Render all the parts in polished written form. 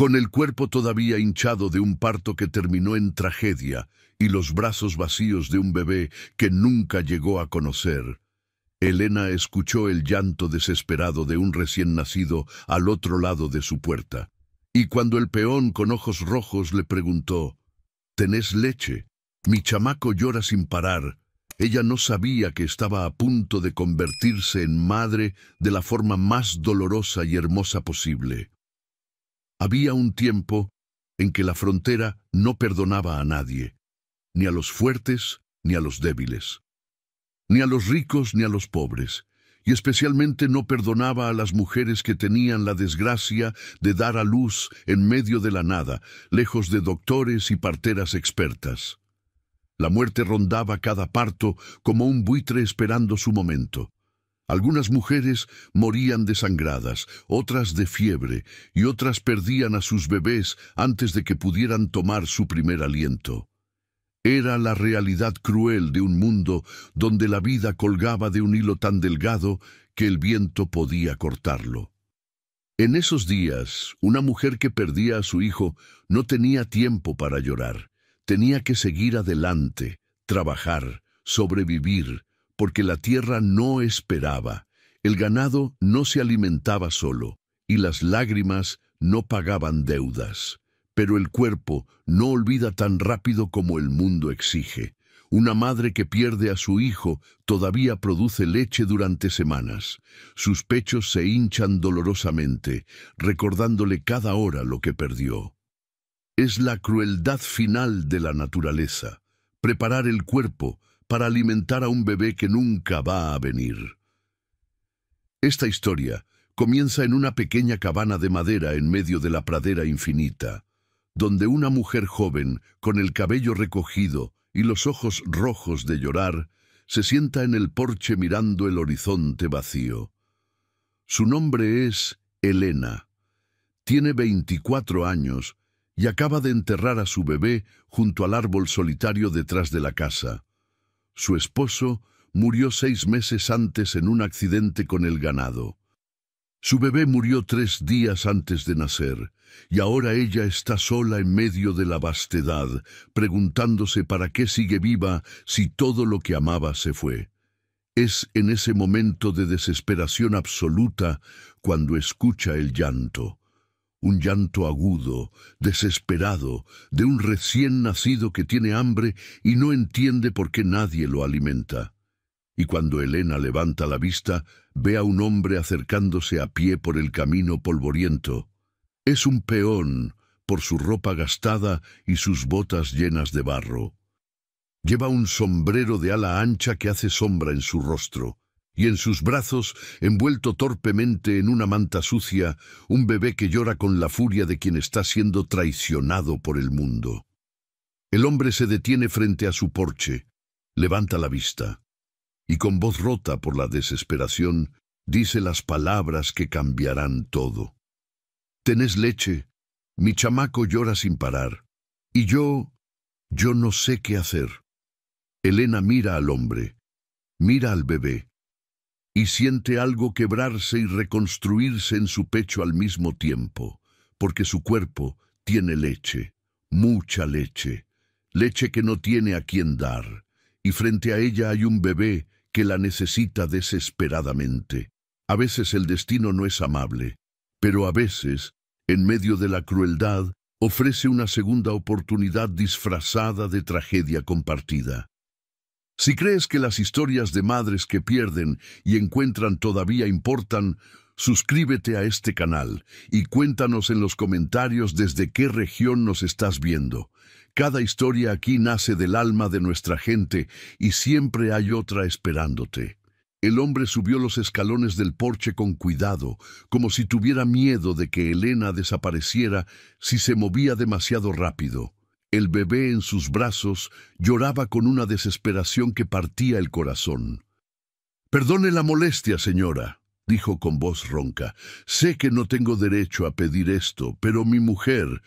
con el cuerpo todavía hinchado de un parto que terminó en tragedia y los brazos vacíos de un bebé que nunca llegó a conocer. Elena escuchó el llanto desesperado de un recién nacido al otro lado de su puerta. Y cuando el peón con ojos rojos le preguntó: «¿Tenés leche? Mi chamaco llora sin parar», ella no sabía que estaba a punto de convertirse en madre de la forma más dolorosa y hermosa posible. Había un tiempo en que la frontera no perdonaba a nadie, ni a los fuertes ni a los débiles, ni a los ricos ni a los pobres, y especialmente no perdonaba a las mujeres que tenían la desgracia de dar a luz en medio de la nada, lejos de doctores y parteras expertas. La muerte rondaba cada parto como un buitre esperando su momento. Algunas mujeres morían desangradas, otras de fiebre, y otras perdían a sus bebés antes de que pudieran tomar su primer aliento. Era la realidad cruel de un mundo donde la vida colgaba de un hilo tan delgado que el viento podía cortarlo. En esos días, una mujer que perdía a su hijo no tenía tiempo para llorar. Tenía que seguir adelante, trabajar, sobrevivir, porque la tierra no esperaba, el ganado no se alimentaba solo, y las lágrimas no pagaban deudas. Pero el cuerpo no olvida tan rápido como el mundo exige. Una madre que pierde a su hijo todavía produce leche durante semanas. Sus pechos se hinchan dolorosamente, recordándole cada hora lo que perdió. Es la crueldad final de la naturaleza, preparar el cuerpo para alimentar a un bebé que nunca va a venir. Esta historia comienza en una pequeña cabana de madera en medio de la pradera infinita, donde una mujer joven, con el cabello recogido y los ojos rojos de llorar, se sienta en el porche mirando el horizonte vacío. Su nombre es Elena. Tiene 24 años y acaba de enterrar a su bebé junto al árbol solitario detrás de la casa. Su esposo murió 6 meses antes en un accidente con el ganado. Su bebé murió 3 días antes de nacer, y ahora ella está sola en medio de la vastedad, preguntándose para qué sigue viva si todo lo que amaba se fue. Es en ese momento de desesperación absoluta cuando escucha el llanto. Un llanto agudo, desesperado, de un recién nacido que tiene hambre y no entiende por qué nadie lo alimenta. Y cuando Elena levanta la vista, ve a un hombre acercándose a pie por el camino polvoriento. Es un peón, por su ropa gastada y sus botas llenas de barro. Lleva un sombrero de ala ancha que hace sombra en su rostro, y en sus brazos, envuelto torpemente en una manta sucia, un bebé que llora con la furia de quien está siendo traicionado por el mundo. El hombre se detiene frente a su porche, levanta la vista, y con voz rota por la desesperación, dice las palabras que cambiarán todo. «¿Tenés leche? Mi chamaco llora sin parar. Y yo no sé qué hacer». Elena mira al hombre, mira al bebé, y siente algo quebrarse y reconstruirse en su pecho al mismo tiempo, porque su cuerpo tiene leche, mucha leche, leche que no tiene a quien dar, y frente a ella hay un bebé que la necesita desesperadamente. A veces el destino no es amable, pero a veces, en medio de la crueldad, ofrece una segunda oportunidad disfrazada de tragedia compartida. Si crees que las historias de madres que pierden y encuentran todavía importan, suscríbete a este canal y cuéntanos en los comentarios desde qué región nos estás viendo. Cada historia aquí nace del alma de nuestra gente y siempre hay otra esperándote. El hombre subió los escalones del porche con cuidado, como si tuviera miedo de que Elena desapareciera si se movía demasiado rápido. El bebé en sus brazos lloraba con una desesperación que partía el corazón. «Perdone la molestia, señora», dijo con voz ronca. «Sé que no tengo derecho a pedir esto, pero mi mujer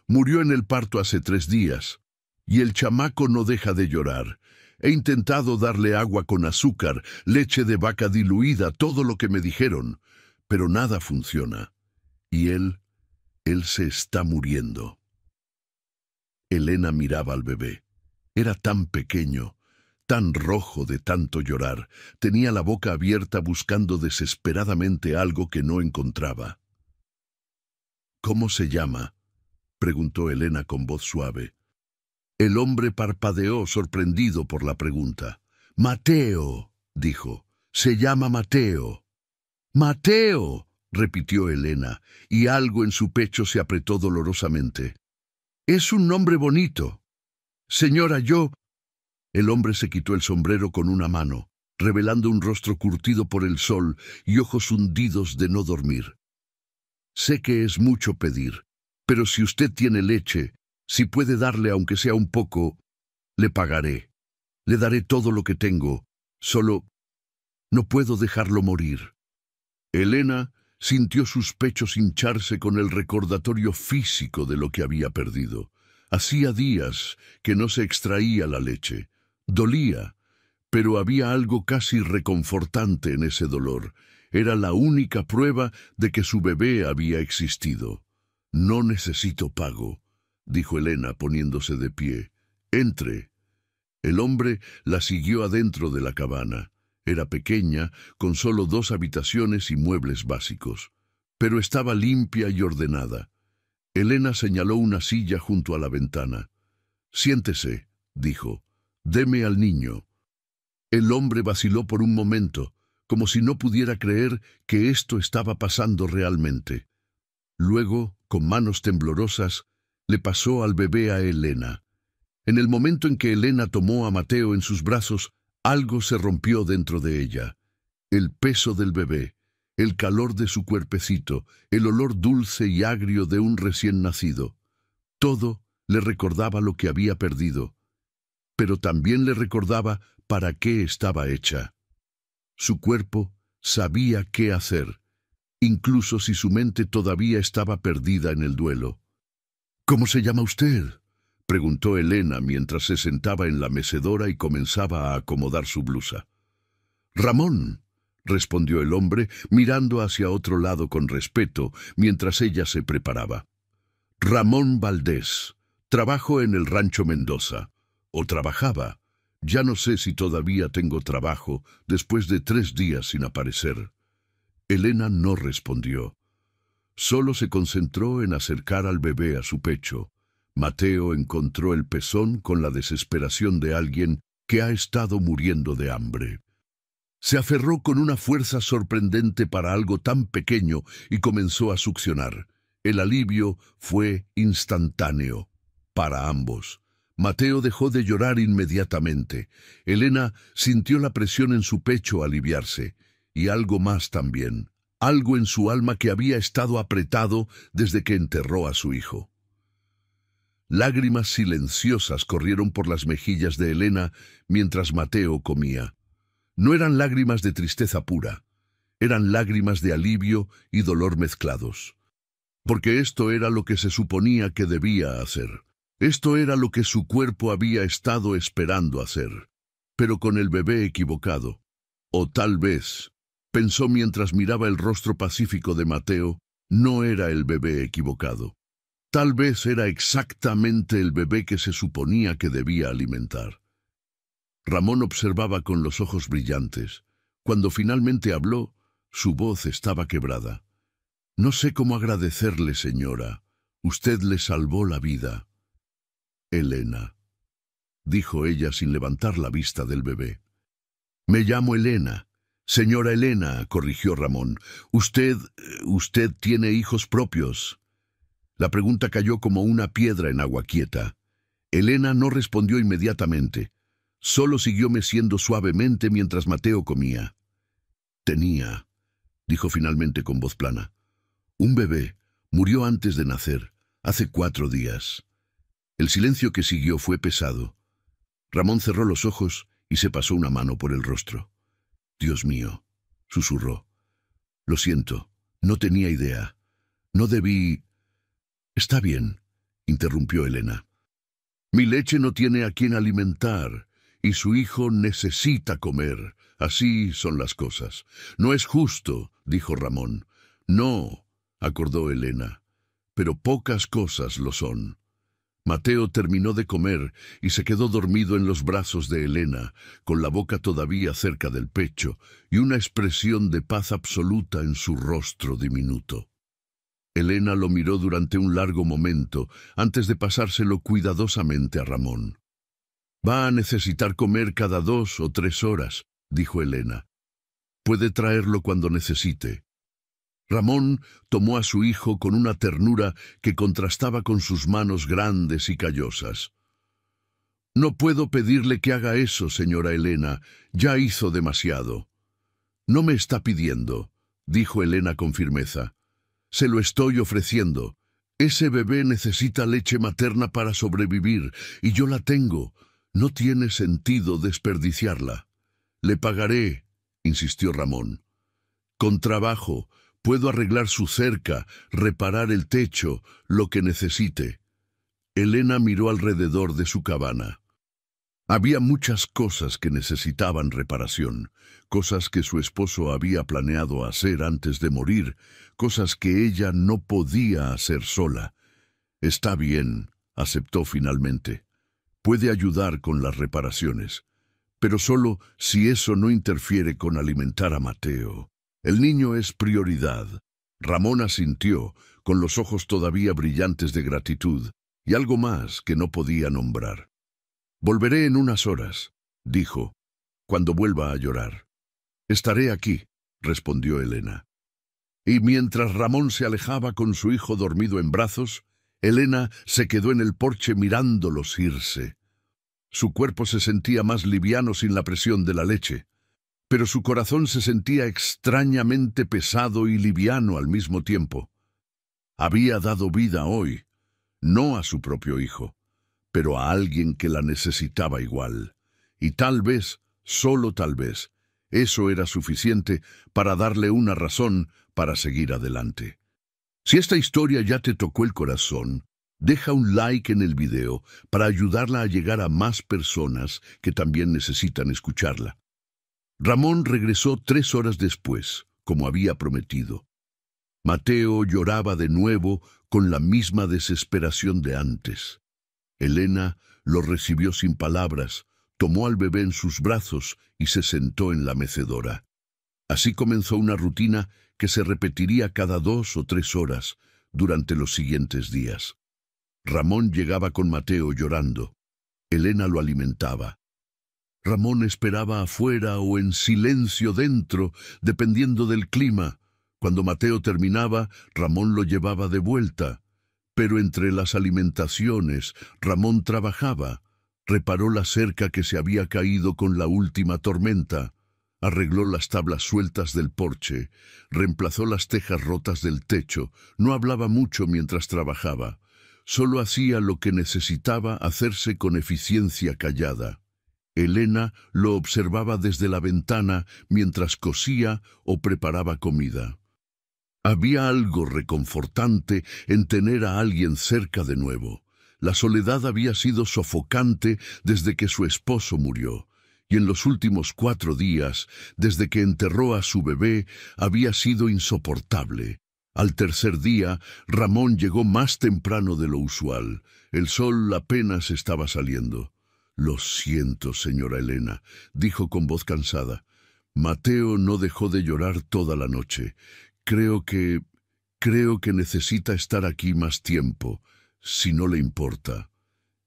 murió en el parto hace 3 días, y el chamaco no deja de llorar. He intentado darle agua con azúcar, leche de vaca diluida, todo lo que me dijeron, pero nada funciona. Y él Él se está muriendo. Elena miraba al bebé. Era tan pequeño, tan rojo de tanto llorar. Tenía la boca abierta buscando desesperadamente algo que no encontraba. «¿Cómo se llama?», preguntó Elena con voz suave. El hombre parpadeó, sorprendido por la pregunta. «Mateo», dijo. «Se llama Mateo». «¡Mateo!», repitió Elena, y algo en su pecho se apretó dolorosamente. «Es un nombre bonito. Señora, yo...». El hombre se quitó el sombrero con una mano, revelando un rostro curtido por el sol y ojos hundidos de no dormir. «Sé que es mucho pedir, pero si usted tiene leche, si puede darle aunque sea un poco, le pagaré. Le daré todo lo que tengo, solo no puedo dejarlo morir». Elena sintió sus pechos hincharse con el recordatorio físico de lo que había perdido. Hacía días que no se extraía la leche. Dolía, pero había algo casi reconfortante en ese dolor. Era la única prueba de que su bebé había existido. «No necesito pago», dijo Elena poniéndose de pie. «Entre». El hombre la siguió adentro de la cabana. Era pequeña, con solo 2 habitaciones y muebles básicos, pero estaba limpia y ordenada. Elena señaló una silla junto a la ventana. «Siéntese», dijo. «Deme al niño». El hombre vaciló por un momento, como si no pudiera creer que esto estaba pasando realmente. Luego, con manos temblorosas, le pasó al bebé a Elena. En el momento en que Elena tomó a Mateo en sus brazos, algo se rompió dentro de ella. El peso del bebé, el calor de su cuerpecito, el olor dulce y agrio de un recién nacido. Todo le recordaba lo que había perdido, pero también le recordaba para qué estaba hecha. Su cuerpo sabía qué hacer, incluso si su mente todavía estaba perdida en el duelo. «¿Cómo se llama usted?», preguntó Elena mientras se sentaba en la mecedora y comenzaba a acomodar su blusa. «Ramón», respondió el hombre, mirando hacia otro lado con respeto mientras ella se preparaba. «Ramón Valdés. Trabajo en el Rancho Mendoza. O trabajaba. Ya no sé si todavía tengo trabajo después de 3 días sin aparecer». Elena no respondió. Solo se concentró en acercar al bebé a su pecho. Mateo encontró el pezón con la desesperación de alguien que ha estado muriendo de hambre. Se aferró con una fuerza sorprendente para algo tan pequeño y comenzó a succionar. El alivio fue instantáneo para ambos. Mateo dejó de llorar inmediatamente. Elena sintió la presión en su pecho aliviarse, y algo más también, algo en su alma que había estado apretado desde que enterró a su hijo. Lágrimas silenciosas corrieron por las mejillas de Elena mientras Mateo comía. No eran lágrimas de tristeza pura, eran lágrimas de alivio y dolor mezclados. Porque esto era lo que se suponía que debía hacer. Esto era lo que su cuerpo había estado esperando hacer, pero con el bebé equivocado. O tal vez, pensó mientras miraba el rostro pacífico de Mateo, no era el bebé equivocado. Tal vez era exactamente el bebé que se suponía que debía alimentar. Ramón observaba con los ojos brillantes. Cuando finalmente habló, su voz estaba quebrada. «No sé cómo agradecerle, señora. Usted le salvó la vida». «Elena», dijo ella sin levantar la vista del bebé. «Me llamo Elena». «Señora Elena», corrigió Ramón. Usted tiene hijos propios». La pregunta cayó como una piedra en agua quieta. Elena no respondió inmediatamente. Solo siguió meciendo suavemente mientras Mateo comía. «Tenía», dijo finalmente con voz plana. «Un bebé. Murió antes de nacer, hace 4 días». El silencio que siguió fue pesado. Ramón cerró los ojos y se pasó una mano por el rostro. «Dios mío», susurró. «Lo siento, no tenía idea. No debí...» «Está bien», interrumpió Elena. «Mi leche no tiene a quien alimentar, y su hijo necesita comer. Así son las cosas. No es justo», dijo Ramón. «No», acordó Elena. pero pocas cosas lo son. Mateo terminó de comer y se quedó dormido en los brazos de Elena, con la boca todavía cerca del pecho y una expresión de paz absoluta en su rostro diminuto. Elena lo miró durante un largo momento antes de pasárselo cuidadosamente a Ramón. «Va a necesitar comer cada 2 o 3 horas», dijo Elena. «Puede traerlo cuando necesite». Ramón tomó a su hijo con una ternura que contrastaba con sus manos grandes y callosas. «No puedo pedirle que haga eso, señora Elena. Ya hizo demasiado». «No me está pidiendo», dijo Elena con firmeza. «Se lo estoy ofreciendo. Ese bebé necesita leche materna para sobrevivir, y yo la tengo. No tiene sentido desperdiciarla». «Le pagaré», insistió Ramón. «Con trabajo. Puedo arreglar su cerca, reparar el techo, lo que necesite». Elena miró alrededor de su cabaña. Había muchas cosas que necesitaban reparación, cosas que su esposo había planeado hacer antes de morir, cosas que ella no podía hacer sola. «Está bien», aceptó finalmente. «Puede ayudar con las reparaciones, pero solo si eso no interfiere con alimentar a Mateo. El niño es prioridad». Ramón asintió, con los ojos todavía brillantes de gratitud, y algo más que no podía nombrar. «Volveré en unas horas», dijo, «cuando vuelva a llorar». «Estaré aquí», respondió Elena. Y mientras Ramón se alejaba con su hijo dormido en brazos, Elena se quedó en el porche mirándolos irse. Su cuerpo se sentía más liviano sin la presión de la leche, pero su corazón se sentía extrañamente pesado y liviano al mismo tiempo. Había dado vida hoy, no a su propio hijo, pero a alguien que la necesitaba igual. Y tal vez, solo tal vez, eso era suficiente para darle una razón para seguir adelante. Si esta historia ya te tocó el corazón, deja un like en el video para ayudarla a llegar a más personas que también necesitan escucharla. Ramón regresó 3 horas después, como había prometido. Mateo lloraba de nuevo con la misma desesperación de antes. Elena lo recibió sin palabras, tomó al bebé en sus brazos y se sentó en la mecedora. Así comenzó una rutina que se repetiría cada 2 o 3 horas durante los siguientes días. Ramón llegaba con Mateo llorando. Elena lo alimentaba. Ramón esperaba afuera o en silencio dentro, dependiendo del clima. Cuando Mateo terminaba, Ramón lo llevaba de vuelta. Pero entre las alimentaciones, Ramón trabajaba. Reparó la cerca que se había caído con la última tormenta. Arregló las tablas sueltas del porche. Reemplazó las tejas rotas del techo. No hablaba mucho mientras trabajaba. Solo hacía lo que necesitaba hacerse con eficiencia callada. Elena lo observaba desde la ventana mientras cosía o preparaba comida. Había algo reconfortante en tener a alguien cerca de nuevo. La soledad había sido sofocante desde que su esposo murió, y en los últimos 4 días, desde que enterró a su bebé, había sido insoportable. Al tercer día, Ramón llegó más temprano de lo usual. El sol apenas estaba saliendo. «Lo siento, señora Elena», dijo con voz cansada. «Mateo no dejó de llorar toda la noche. Creo que necesita estar aquí más tiempo, si no le importa».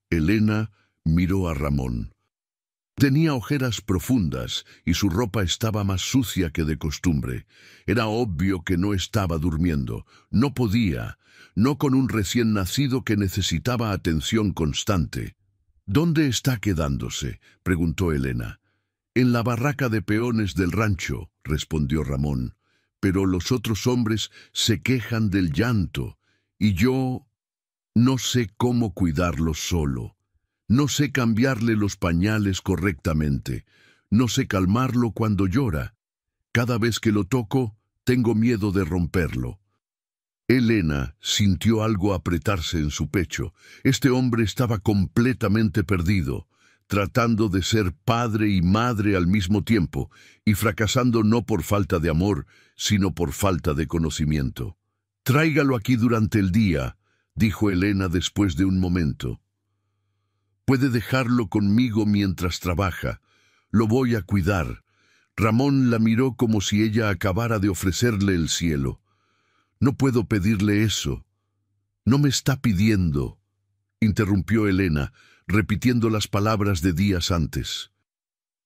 Elena miró a Ramón. Tenía ojeras profundas y su ropa estaba más sucia que de costumbre. Era obvio que no estaba durmiendo. No podía, no con un recién nacido que necesitaba atención constante. «¿Dónde está quedándose?», preguntó Elena. «En la barraca de peones del rancho», respondió Ramón. «Pero los otros hombres se quejan del llanto, y yo no sé cómo cuidarlo solo. No sé cambiarle los pañales correctamente. No sé calmarlo cuando llora. Cada vez que lo toco, tengo miedo de romperlo». Elena sintió algo apretarse en su pecho. Este hombre estaba completamente perdido, tratando de ser padre y madre al mismo tiempo, y fracasando no por falta de amor, sino por falta de conocimiento. «Tráigalo aquí durante el día», dijo Elena después de un momento. Puede dejarlo conmigo mientras trabaja. Lo voy a cuidar. Ramón la miró como si ella acabara de ofrecerle el cielo. No puedo pedirle eso. No me está pidiendo, interrumpió Elena, repitiendo las palabras de días antes.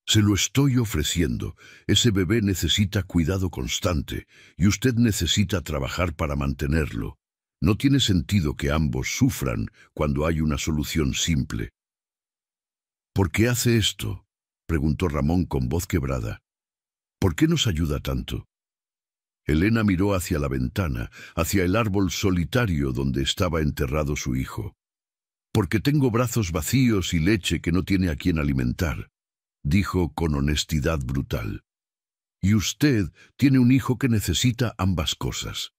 Se lo estoy ofreciendo. Ese bebé necesita cuidado constante y usted necesita trabajar para mantenerlo. No tiene sentido que ambos sufran cuando hay una solución simple. ¿Por qué hace esto?, preguntó Ramón con voz quebrada. ¿Por qué nos ayuda tanto? Elena miró hacia la ventana, hacia el árbol solitario donde estaba enterrado su hijo. Porque tengo brazos vacíos y leche que no tiene a quien alimentar, dijo con honestidad brutal. Y usted tiene un hijo que necesita ambas cosas.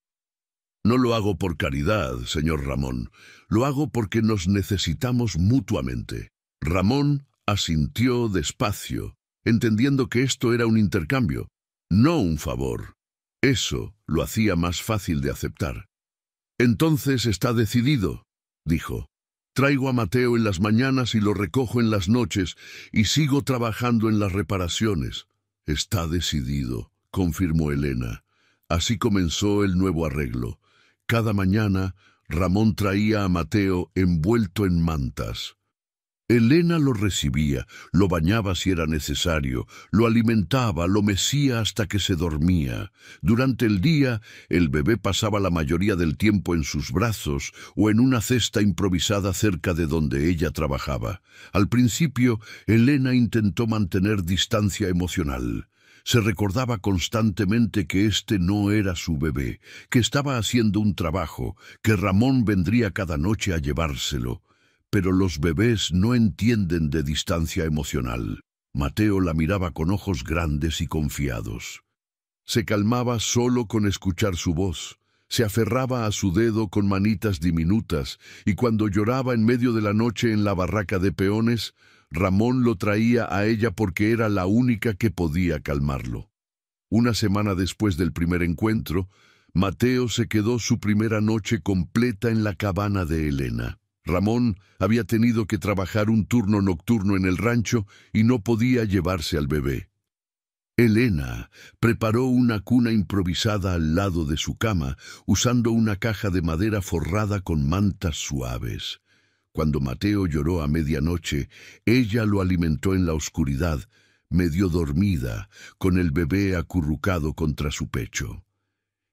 No lo hago por caridad, señor Ramón. Lo hago porque nos necesitamos mutuamente. Ramón asintió despacio, entendiendo que esto era un intercambio, no un favor. Eso lo hacía más fácil de aceptar. Entonces está decidido, dijo. Traigo a Mateo en las mañanas y lo recojo en las noches, y sigo trabajando en las reparaciones. Está decidido, confirmó Elena. Así comenzó el nuevo arreglo. Cada mañana, Ramón traía a Mateo envuelto en mantas. Elena lo recibía, lo bañaba si era necesario, lo alimentaba, lo mecía hasta que se dormía. Durante el día, el bebé pasaba la mayoría del tiempo en sus brazos o en una cesta improvisada cerca de donde ella trabajaba. Al principio, Elena intentó mantener distancia emocional. Se recordaba constantemente que este no era su bebé, que estaba haciendo un trabajo, que Ramón vendría cada noche a llevárselo. Pero los bebés no entienden de distancia emocional. Mateo la miraba con ojos grandes y confiados. Se calmaba solo con escuchar su voz. Se aferraba a su dedo con manitas diminutas, y cuando lloraba en medio de la noche en la barraca de peones, Ramón lo traía a ella porque era la única que podía calmarlo. Una semana después del primer encuentro, Mateo se quedó su primera noche completa en la cabana de Elena. Ramón había tenido que trabajar un turno nocturno en el rancho y no podía llevarse al bebé. Elena preparó una cuna improvisada al lado de su cama, usando una caja de madera forrada con mantas suaves. Cuando Mateo lloró a medianoche, ella lo alimentó en la oscuridad, medio dormida, con el bebé acurrucado contra su pecho.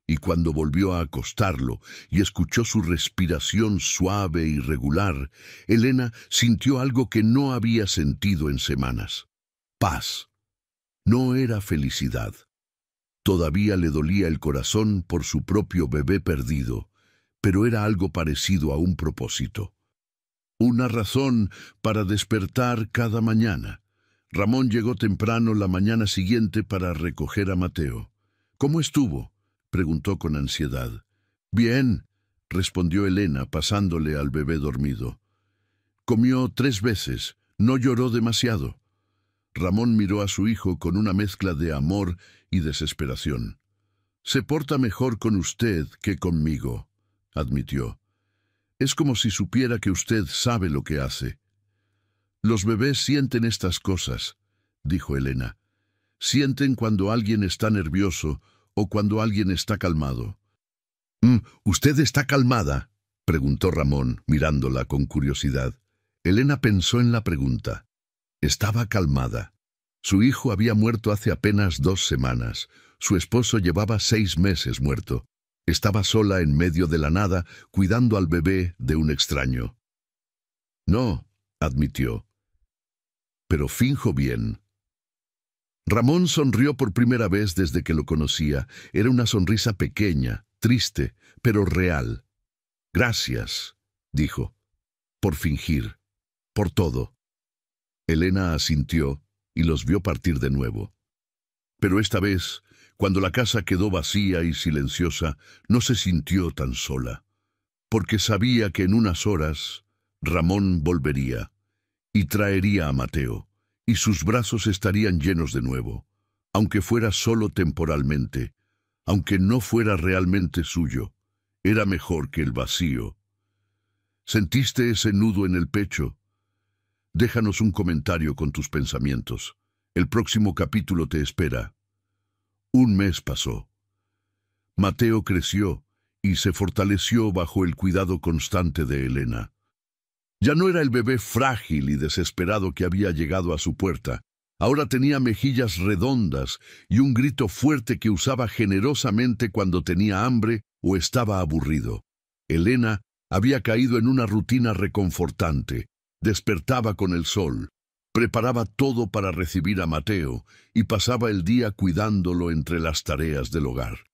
Y cuando volvió a acostarlo y escuchó su respiración suave y regular, Elena sintió algo que no había sentido en semanas. Paz. No era felicidad. Todavía le dolía el corazón por su propio bebé perdido, pero era algo parecido a un propósito. Una razón para despertar cada mañana. Ramón llegó temprano la mañana siguiente para recoger a Mateo. ¿Cómo estuvo?, preguntó con ansiedad. Bien, respondió Elena, pasándole al bebé dormido. Comió 3 veces, no lloró demasiado. Ramón miró a su hijo con una mezcla de amor y desesperación. Se porta mejor con usted que conmigo, admitió. Es como si supiera que usted sabe lo que hace. Los bebés sienten estas cosas, dijo Elena. Sienten cuando alguien está nervioso o cuando alguien está calmado. ¿Usted está calmada?, preguntó Ramón, mirándola con curiosidad. Elena pensó en la pregunta. Estaba calmada. Su hijo había muerto hace apenas 2 semanas. Su esposo llevaba 6 meses muerto. Estaba sola en medio de la nada, cuidando al bebé de un extraño. No, admitió. Pero finjo bien. Ramón sonrió por primera vez desde que lo conocía. Era una sonrisa pequeña, triste, pero real. Gracias, dijo, por fingir, por todo. Elena asintió y los vio partir de nuevo. Pero esta vez, cuando la casa quedó vacía y silenciosa, no se sintió tan sola, porque sabía que en unas horas Ramón volvería y traería a Mateo, y sus brazos estarían llenos de nuevo, aunque fuera solo temporalmente, aunque no fuera realmente suyo. Era mejor que el vacío. ¿Sentiste ese nudo en el pecho? Déjanos un comentario con tus pensamientos. El próximo capítulo te espera. Un mes pasó. Mateo creció y se fortaleció bajo el cuidado constante de Elena. Ya no era el bebé frágil y desesperado que había llegado a su puerta. Ahora tenía mejillas redondas y un grito fuerte que usaba generosamente cuando tenía hambre o estaba aburrido. Elena había caído en una rutina reconfortante. Despertaba con el sol, preparaba todo para recibir a Mateo y pasaba el día cuidándolo entre las tareas del hogar.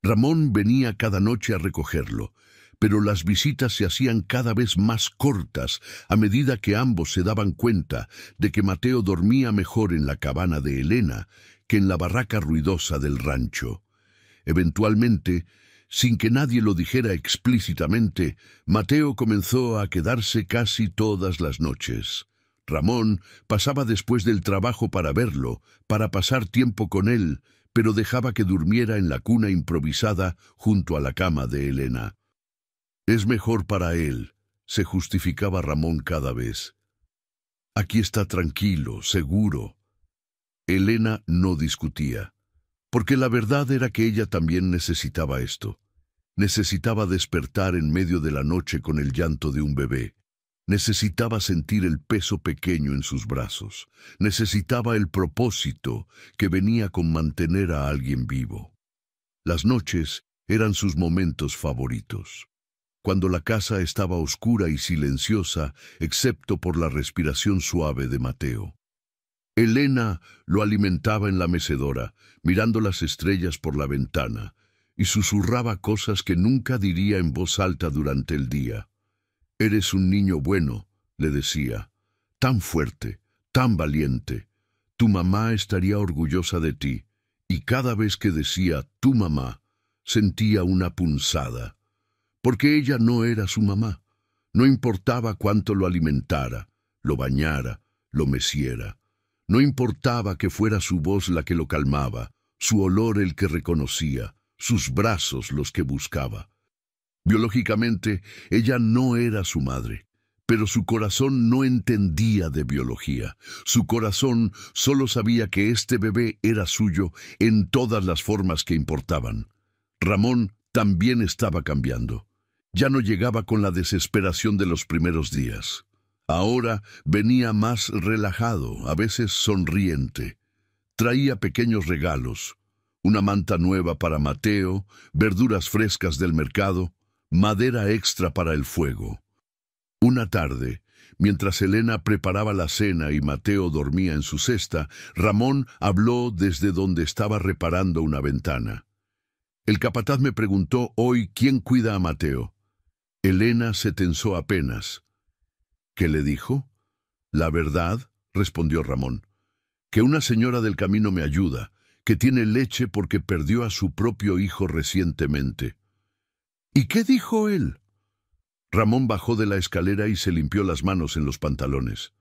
Ramón venía cada noche a recogerlo, pero las visitas se hacían cada vez más cortas a medida que ambos se daban cuenta de que Mateo dormía mejor en la cabana de Elena que en la barraca ruidosa del rancho. Eventualmente, sin que nadie lo dijera explícitamente, Mateo comenzó a quedarse casi todas las noches. Ramón pasaba después del trabajo para verlo, para pasar tiempo con él, pero dejaba que durmiera en la cuna improvisada junto a la cama de Elena. Es mejor para él, se justificaba Ramón cada vez. Aquí está tranquilo, seguro. Elena no discutía, porque la verdad era que ella también necesitaba esto. Necesitaba despertar en medio de la noche con el llanto de un bebé. Necesitaba sentir el peso pequeño en sus brazos. Necesitaba el propósito que venía con mantener a alguien vivo. Las noches eran sus momentos favoritos. Cuando la casa estaba oscura y silenciosa, excepto por la respiración suave de Mateo. Elena lo alimentaba en la mecedora, mirando las estrellas por la ventana, y susurraba cosas que nunca diría en voz alta durante el día. «Eres un niño bueno», le decía, «tan fuerte, tan valiente. Tu mamá estaría orgullosa de ti». Y cada vez que decía «tu mamá», sentía una punzada. Porque ella no era su mamá. No importaba cuánto lo alimentara, lo bañara, lo meciera. No importaba que fuera su voz la que lo calmaba, su olor el que reconocía, sus brazos los que buscaba. Biológicamente, ella no era su madre, pero su corazón no entendía de biología. Su corazón solo sabía que este bebé era suyo en todas las formas que importaban. Ramón también estaba cambiando. Ya no llegaba con la desesperación de los primeros días. Ahora venía más relajado, a veces sonriente. Traía pequeños regalos, una manta nueva para Mateo, verduras frescas del mercado, madera extra para el fuego. Una tarde, mientras Elena preparaba la cena y Mateo dormía en su cesta, Ramón habló desde donde estaba reparando una ventana. El capataz me preguntó hoy quién cuida a Mateo. Elena se tensó apenas. ¿Qué le dijo? La verdad, respondió Ramón, que una señora del camino me ayuda, que tiene leche porque perdió a su propio hijo recientemente. ¿Y qué dijo él? Ramón bajó de la escalera y se limpió las manos en los pantalones.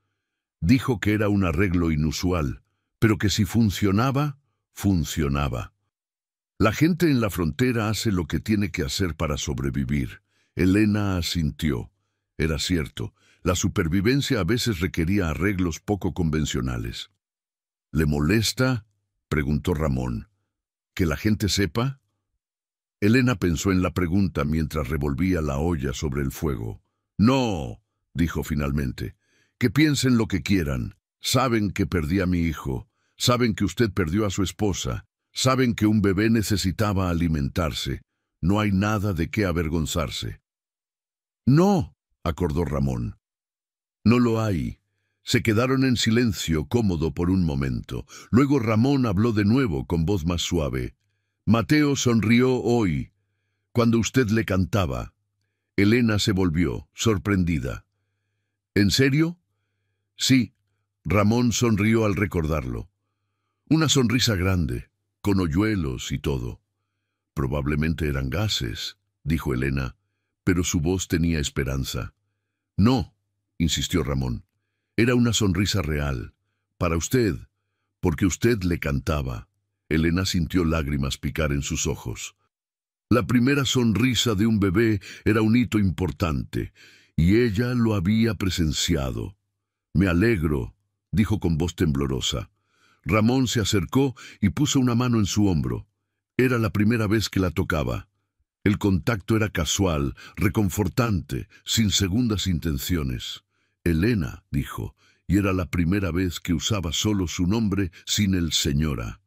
Dijo que era un arreglo inusual, pero que si funcionaba, funcionaba. La gente en la frontera hace lo que tiene que hacer para sobrevivir. Elena asintió. Era cierto, la supervivencia a veces requería arreglos poco convencionales. ¿Le molesta?, preguntó Ramón. ¿Que la gente sepa? Elena pensó en la pregunta mientras revolvía la olla sobre el fuego. No, dijo finalmente. Que piensen lo que quieran. Saben que perdí a mi hijo. Saben que usted perdió a su esposa. Saben que un bebé necesitaba alimentarse. No hay nada de qué avergonzarse. No, acordó Ramón. No lo hay. Se quedaron en silencio cómodo por un momento. Luego Ramón habló de nuevo con voz más suave. Mateo sonrió hoy, cuando usted le cantaba. Elena se volvió, sorprendida. ¿En serio? Sí, Ramón sonrió al recordarlo. Una sonrisa grande, con hoyuelos y todo. Probablemente eran gases, dijo Elena, pero su voz tenía esperanza. No, insistió Ramón. Era una sonrisa real, para usted, porque usted le cantaba. Elena sintió lágrimas picar en sus ojos. La primera sonrisa de un bebé era un hito importante, y ella lo había presenciado. «Me alegro», dijo con voz temblorosa. Ramón se acercó y puso una mano en su hombro. Era la primera vez que la tocaba. El contacto era casual, reconfortante, sin segundas intenciones. «Elena», dijo, y era la primera vez que usaba solo su nombre sin el señora.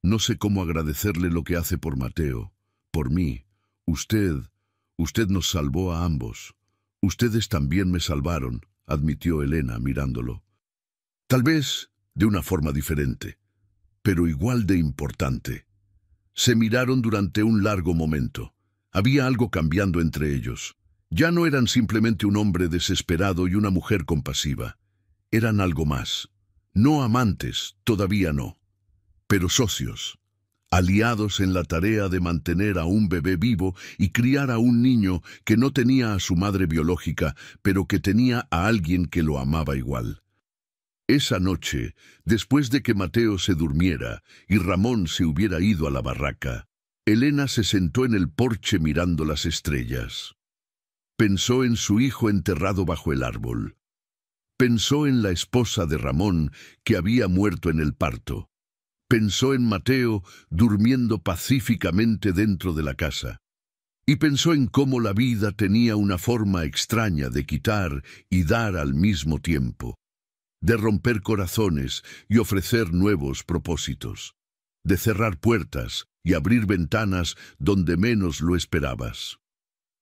«No sé cómo agradecerle lo que hace por Mateo, por mí. Usted nos salvó a ambos. Ustedes también me salvaron», admitió Elena mirándolo. Tal vez de una forma diferente, pero igual de importante. Se miraron durante un largo momento. Había algo cambiando entre ellos. Ya no eran simplemente un hombre desesperado y una mujer compasiva. Eran algo más. No amantes, todavía no, pero socios. Aliados en la tarea de mantener a un bebé vivo y criar a un niño que no tenía a su madre biológica, pero que tenía a alguien que lo amaba igual. Esa noche, después de que Mateo se durmiera y Ramón se hubiera ido a la barraca, Elena se sentó en el porche mirando las estrellas. Pensó en su hijo enterrado bajo el árbol. Pensó en la esposa de Ramón que había muerto en el parto. Pensó en Mateo durmiendo pacíficamente dentro de la casa. Y pensó en cómo la vida tenía una forma extraña de quitar y dar al mismo tiempo, de romper corazones y ofrecer nuevos propósitos, de cerrar puertas y abrir ventanas donde menos lo esperabas.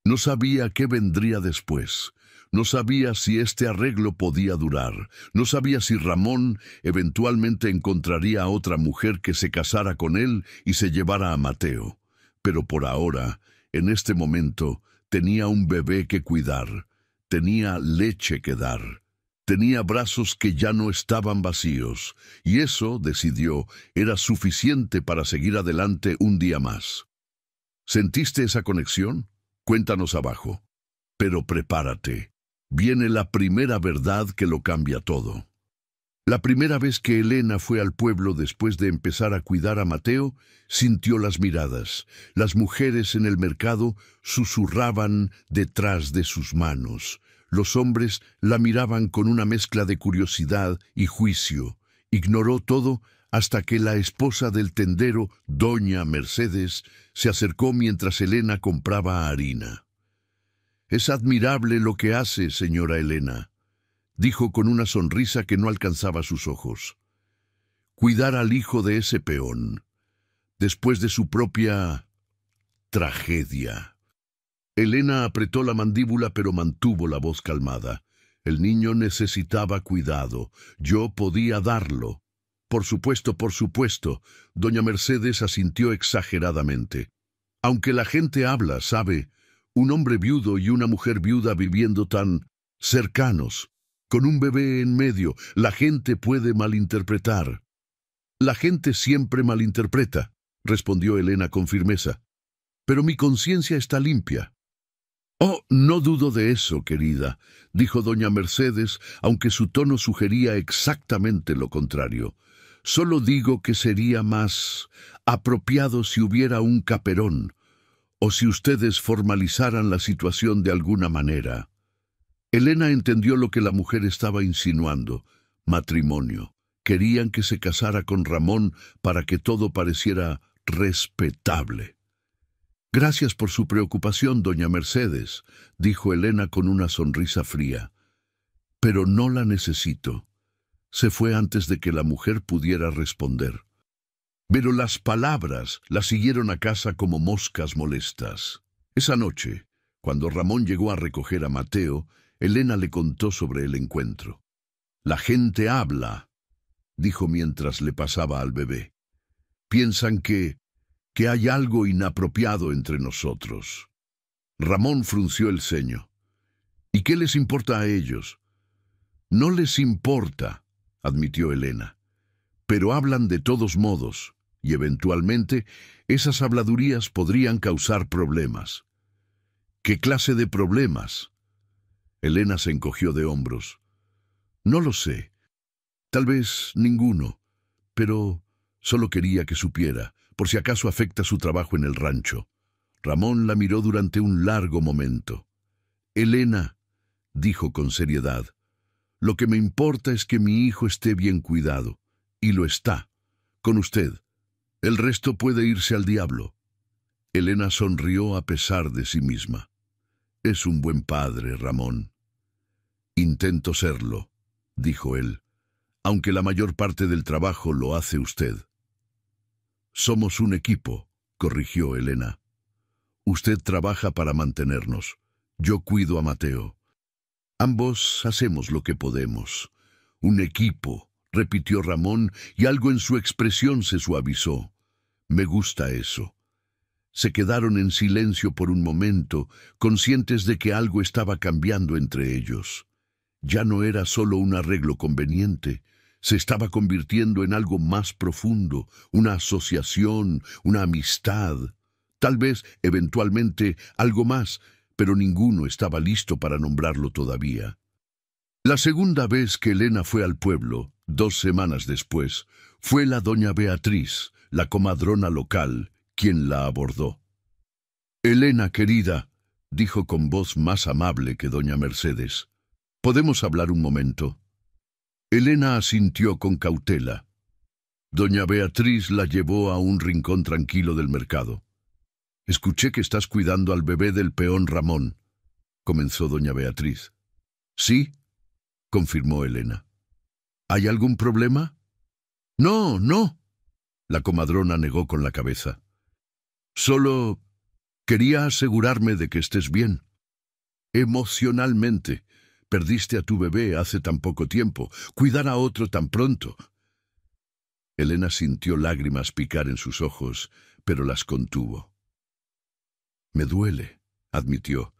No sabía qué vendría después. No sabía si este arreglo podía durar. No sabía si Ramón eventualmente encontraría a otra mujer que se casara con él y se llevara a Mateo. Pero por ahora, en este momento, tenía un bebé que cuidar. Tenía leche que dar. Tenía brazos que ya no estaban vacíos. Y eso, decidió, era suficiente para seguir adelante un día más. ¿Sentiste esa conexión? Cuéntanos abajo. Pero prepárate. Viene la primera verdad que lo cambia todo. La primera vez que Elena fue al pueblo después de empezar a cuidar a Mateo, sintió las miradas. Las mujeres en el mercado susurraban detrás de sus manos. Los hombres la miraban con una mezcla de curiosidad y juicio. Ignoró todo hasta que la esposa del tendero, doña Mercedes, se acercó mientras Elena compraba harina. «Es admirable lo que hace, señora Elena», dijo con una sonrisa que no alcanzaba sus ojos. «Cuidar al hijo de ese peón, después de su propia tragedia». Elena apretó la mandíbula pero mantuvo la voz calmada. «El niño necesitaba cuidado. Yo podía darlo». Por supuesto, doña Mercedes asintió exageradamente. «Aunque la gente habla, sabe, un hombre viudo y una mujer viuda viviendo tan cercanos, con un bebé en medio, la gente puede malinterpretar». «La gente siempre malinterpreta», respondió Elena con firmeza. «Pero mi conciencia está limpia». «Oh, no dudo de eso, querida», dijo doña Mercedes, aunque su tono sugería exactamente lo contrario. «Solo digo que sería más apropiado si hubiera un caperón, o si ustedes formalizaran la situación de alguna manera». Elena entendió lo que la mujer estaba insinuando. Matrimonio. Querían que se casara con Ramón para que todo pareciera respetable. «Gracias por su preocupación, doña Mercedes», dijo Elena con una sonrisa fría. «Pero no la necesito». Se fue antes de que la mujer pudiera responder. Pero las palabras la siguieron a casa como moscas molestas. Esa noche, cuando Ramón llegó a recoger a Mateo, Elena le contó sobre el encuentro. «La gente habla», dijo mientras le pasaba al bebé. «Piensan que hay algo inapropiado entre nosotros». Ramón frunció el ceño. «¿Y qué les importa a ellos?» «No les importa», admitió Elena. «Pero hablan de todos modos, y eventualmente esas habladurías podrían causar problemas». «¿Qué clase de problemas?» Elena se encogió de hombros. «No lo sé. Tal vez ninguno, pero solo quería que supiera, por si acaso afecta su trabajo en el rancho». Ramón la miró durante un largo momento. «Elena, dijo con seriedad. Lo que me importa es que mi hijo esté bien cuidado, y lo está, con usted. El resto puede irse al diablo. Elena sonrió a pesar de sí misma. Es un buen padre, Ramón. Intento serlo, dijo él, aunque la mayor parte del trabajo lo hace usted. Somos un equipo, corrigió Elena. Usted trabaja para mantenernos. Yo cuido a Mateo. Ambos hacemos lo que podemos. Un equipo, repitió Ramón, y algo en su expresión se suavizó. Me gusta eso. Se quedaron en silencio por un momento, conscientes de que algo estaba cambiando entre ellos. Ya no era solo un arreglo conveniente, se estaba convirtiendo en algo más profundo, una asociación, una amistad, tal vez, eventualmente, algo más, pero ninguno estaba listo para nombrarlo todavía. La segunda vez que Elena fue al pueblo, 2 semanas después, fue la doña Beatriz, la comadrona local, quien la abordó. «Elena, querida», dijo con voz más amable que doña Mercedes, «¿podemos hablar un momento?» Elena asintió con cautela. Doña Beatriz la llevó a un rincón tranquilo del mercado. «Escuché que estás cuidando al bebé del peón Ramón», comenzó doña Beatriz. «Sí», confirmó Elena. «¿Hay algún problema?» «No, no», la comadrona negó con la cabeza. «Solo quería asegurarme de que estés bien. Emocionalmente. Perdiste a tu bebé hace tan poco tiempo. Cuidar a otro tan pronto». Elena sintió lágrimas picar en sus ojos, pero las contuvo. «Me duele», admitió.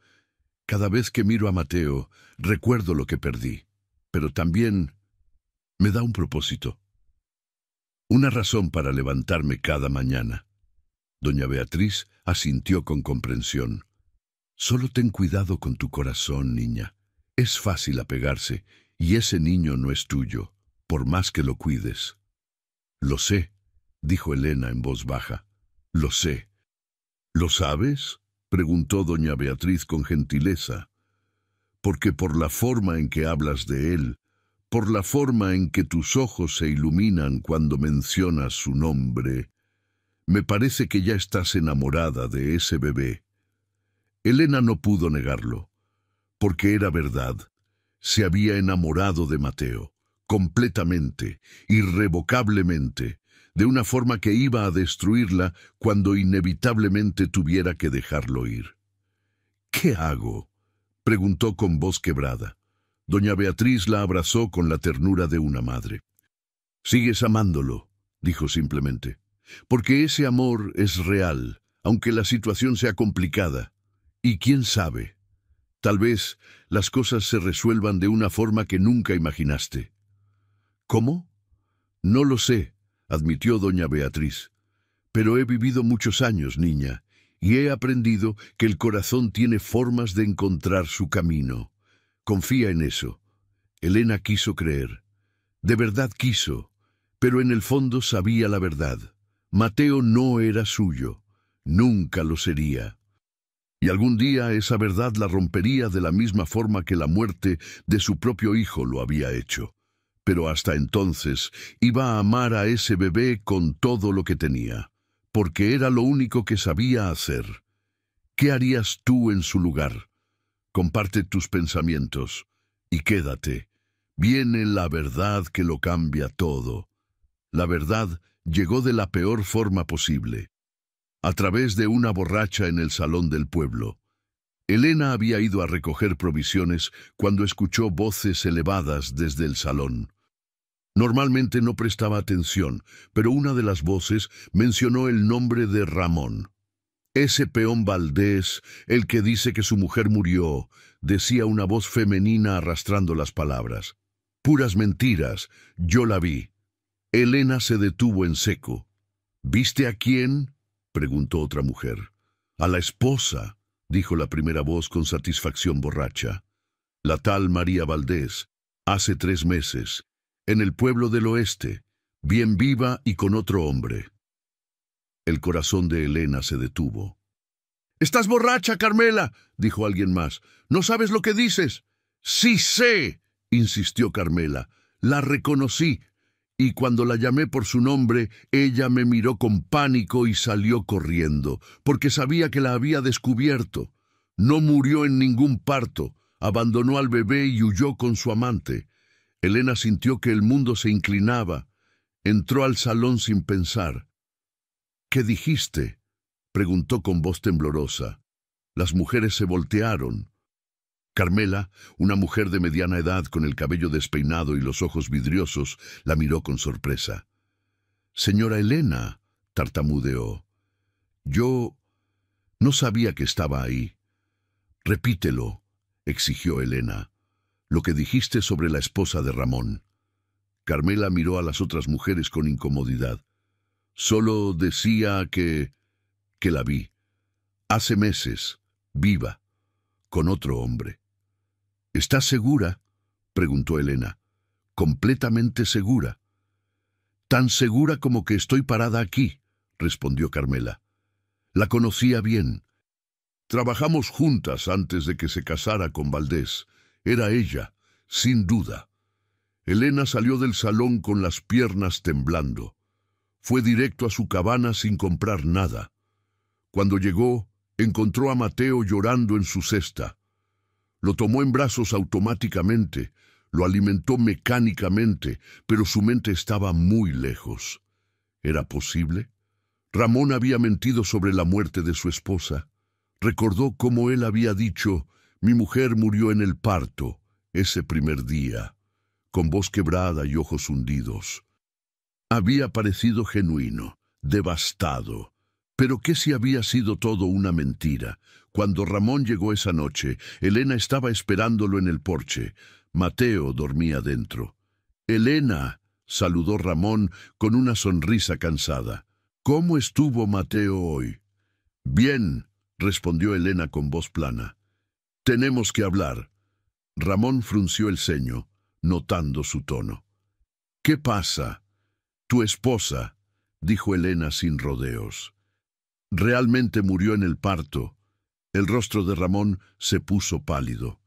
«Cada vez que miro a Mateo, recuerdo lo que perdí, pero también me da un propósito. Una razón para levantarme cada mañana». Doña Beatriz asintió con comprensión. «Solo ten cuidado con tu corazón, niña. Es fácil apegarse, y ese niño no es tuyo, por más que lo cuides». «Lo sé», dijo Elena en voz baja. «Lo sé». «¿Lo sabes?», preguntó doña Beatriz con gentileza. «Porque por la forma en que hablas de él, por la forma en que tus ojos se iluminan cuando mencionas su nombre, me parece que ya estás enamorada de ese bebé». Elena no pudo negarlo, porque era verdad. Se había enamorado de Mateo, completamente, irrevocablemente, de una forma que iba a destruirla cuando inevitablemente tuviera que dejarlo ir. «¿Qué hago?», preguntó con voz quebrada. Doña Beatriz la abrazó con la ternura de una madre. «Sigues amándolo», dijo simplemente, «porque ese amor es real, aunque la situación sea complicada. Y quién sabe, tal vez las cosas se resuelvan de una forma que nunca imaginaste». «¿Cómo?». «No lo sé», admitió doña Beatriz. «Pero he vivido muchos años, niña, y he aprendido que el corazón tiene formas de encontrar su camino. Confía en eso». Elena quiso creer. De verdad quiso, pero en el fondo sabía la verdad. Mateo no era suyo. Nunca lo sería. Y algún día esa verdad la rompería de la misma forma que la muerte de su propio hijo lo había hecho. Pero hasta entonces iba a amar a ese bebé con todo lo que tenía, porque era lo único que sabía hacer. ¿Qué harías tú en su lugar? Comparte tus pensamientos y quédate. Viene la verdad que lo cambia todo. La verdad llegó de la peor forma posible, a través de una borracha en el salón del pueblo. Elena había ido a recoger provisiones cuando escuchó voces elevadas desde el salón. Normalmente no prestaba atención, pero una de las voces mencionó el nombre de Ramón. «Ese peón Valdés, el que dice que su mujer murió», decía una voz femenina arrastrando las palabras. «Puras mentiras, yo la vi». Elena se detuvo en seco. «¿Viste a quién?», preguntó otra mujer. «A la esposa», dijo la primera voz con satisfacción borracha. «La tal María Valdés, hace 3 meses, en el pueblo del oeste, bien viva y con otro hombre». El corazón de Elena se detuvo. «¡Estás borracha, Carmela!», dijo alguien más. «¡No sabes lo que dices!». Sí sé, insistió Carmela. La reconocí, y cuando la llamé por su nombre, ella me miró con pánico y salió corriendo, porque sabía que la había descubierto. No murió en ningún parto, abandonó al bebé y huyó con su amante. Elena sintió que el mundo se inclinaba. Entró al salón sin pensar. ¿Qué dijiste?, preguntó con voz temblorosa. Las mujeres se voltearon. Carmela, una mujer de mediana edad con el cabello despeinado y los ojos vidriosos, la miró con sorpresa. «Señora Elena», tartamudeó, «yo no sabía que estaba ahí». «Repítelo», exigió Elena, «lo que dijiste sobre la esposa de Ramón». Carmela miró a las otras mujeres con incomodidad. «Solo decía que la vi. Hace meses, viva, con otro hombre». «¿Estás segura?», preguntó Elena. «Completamente segura». «Tan segura como que estoy parada aquí», respondió Carmela. «La conocía bien. Trabajamos juntas antes de que se casara con Valdés. Era ella, sin duda». Elena salió del salón con las piernas temblando. Fue directo a su cabana sin comprar nada. Cuando llegó, encontró a Mateo llorando en su cesta. Lo tomó en brazos automáticamente, lo alimentó mecánicamente, pero su mente estaba muy lejos. ¿Era posible? Ramón había mentido sobre la muerte de su esposa. Recordó cómo él había dicho: «Mi mujer murió en el parto», ese primer día, con voz quebrada y ojos hundidos. Había parecido genuino, devastado. Pero ¿qué si había sido todo una mentira? Cuando Ramón llegó esa noche, Elena estaba esperándolo en el porche. Mateo dormía dentro. «Elena», saludó Ramón con una sonrisa cansada. «¿Cómo estuvo Mateo hoy?» «Bien», respondió Elena con voz plana. «Tenemos que hablar». Ramón frunció el ceño, notando su tono. «¿Qué pasa?» «Tu esposa», dijo Elena sin rodeos. «Realmente murió en el parto». El rostro de Ramón se puso pálido.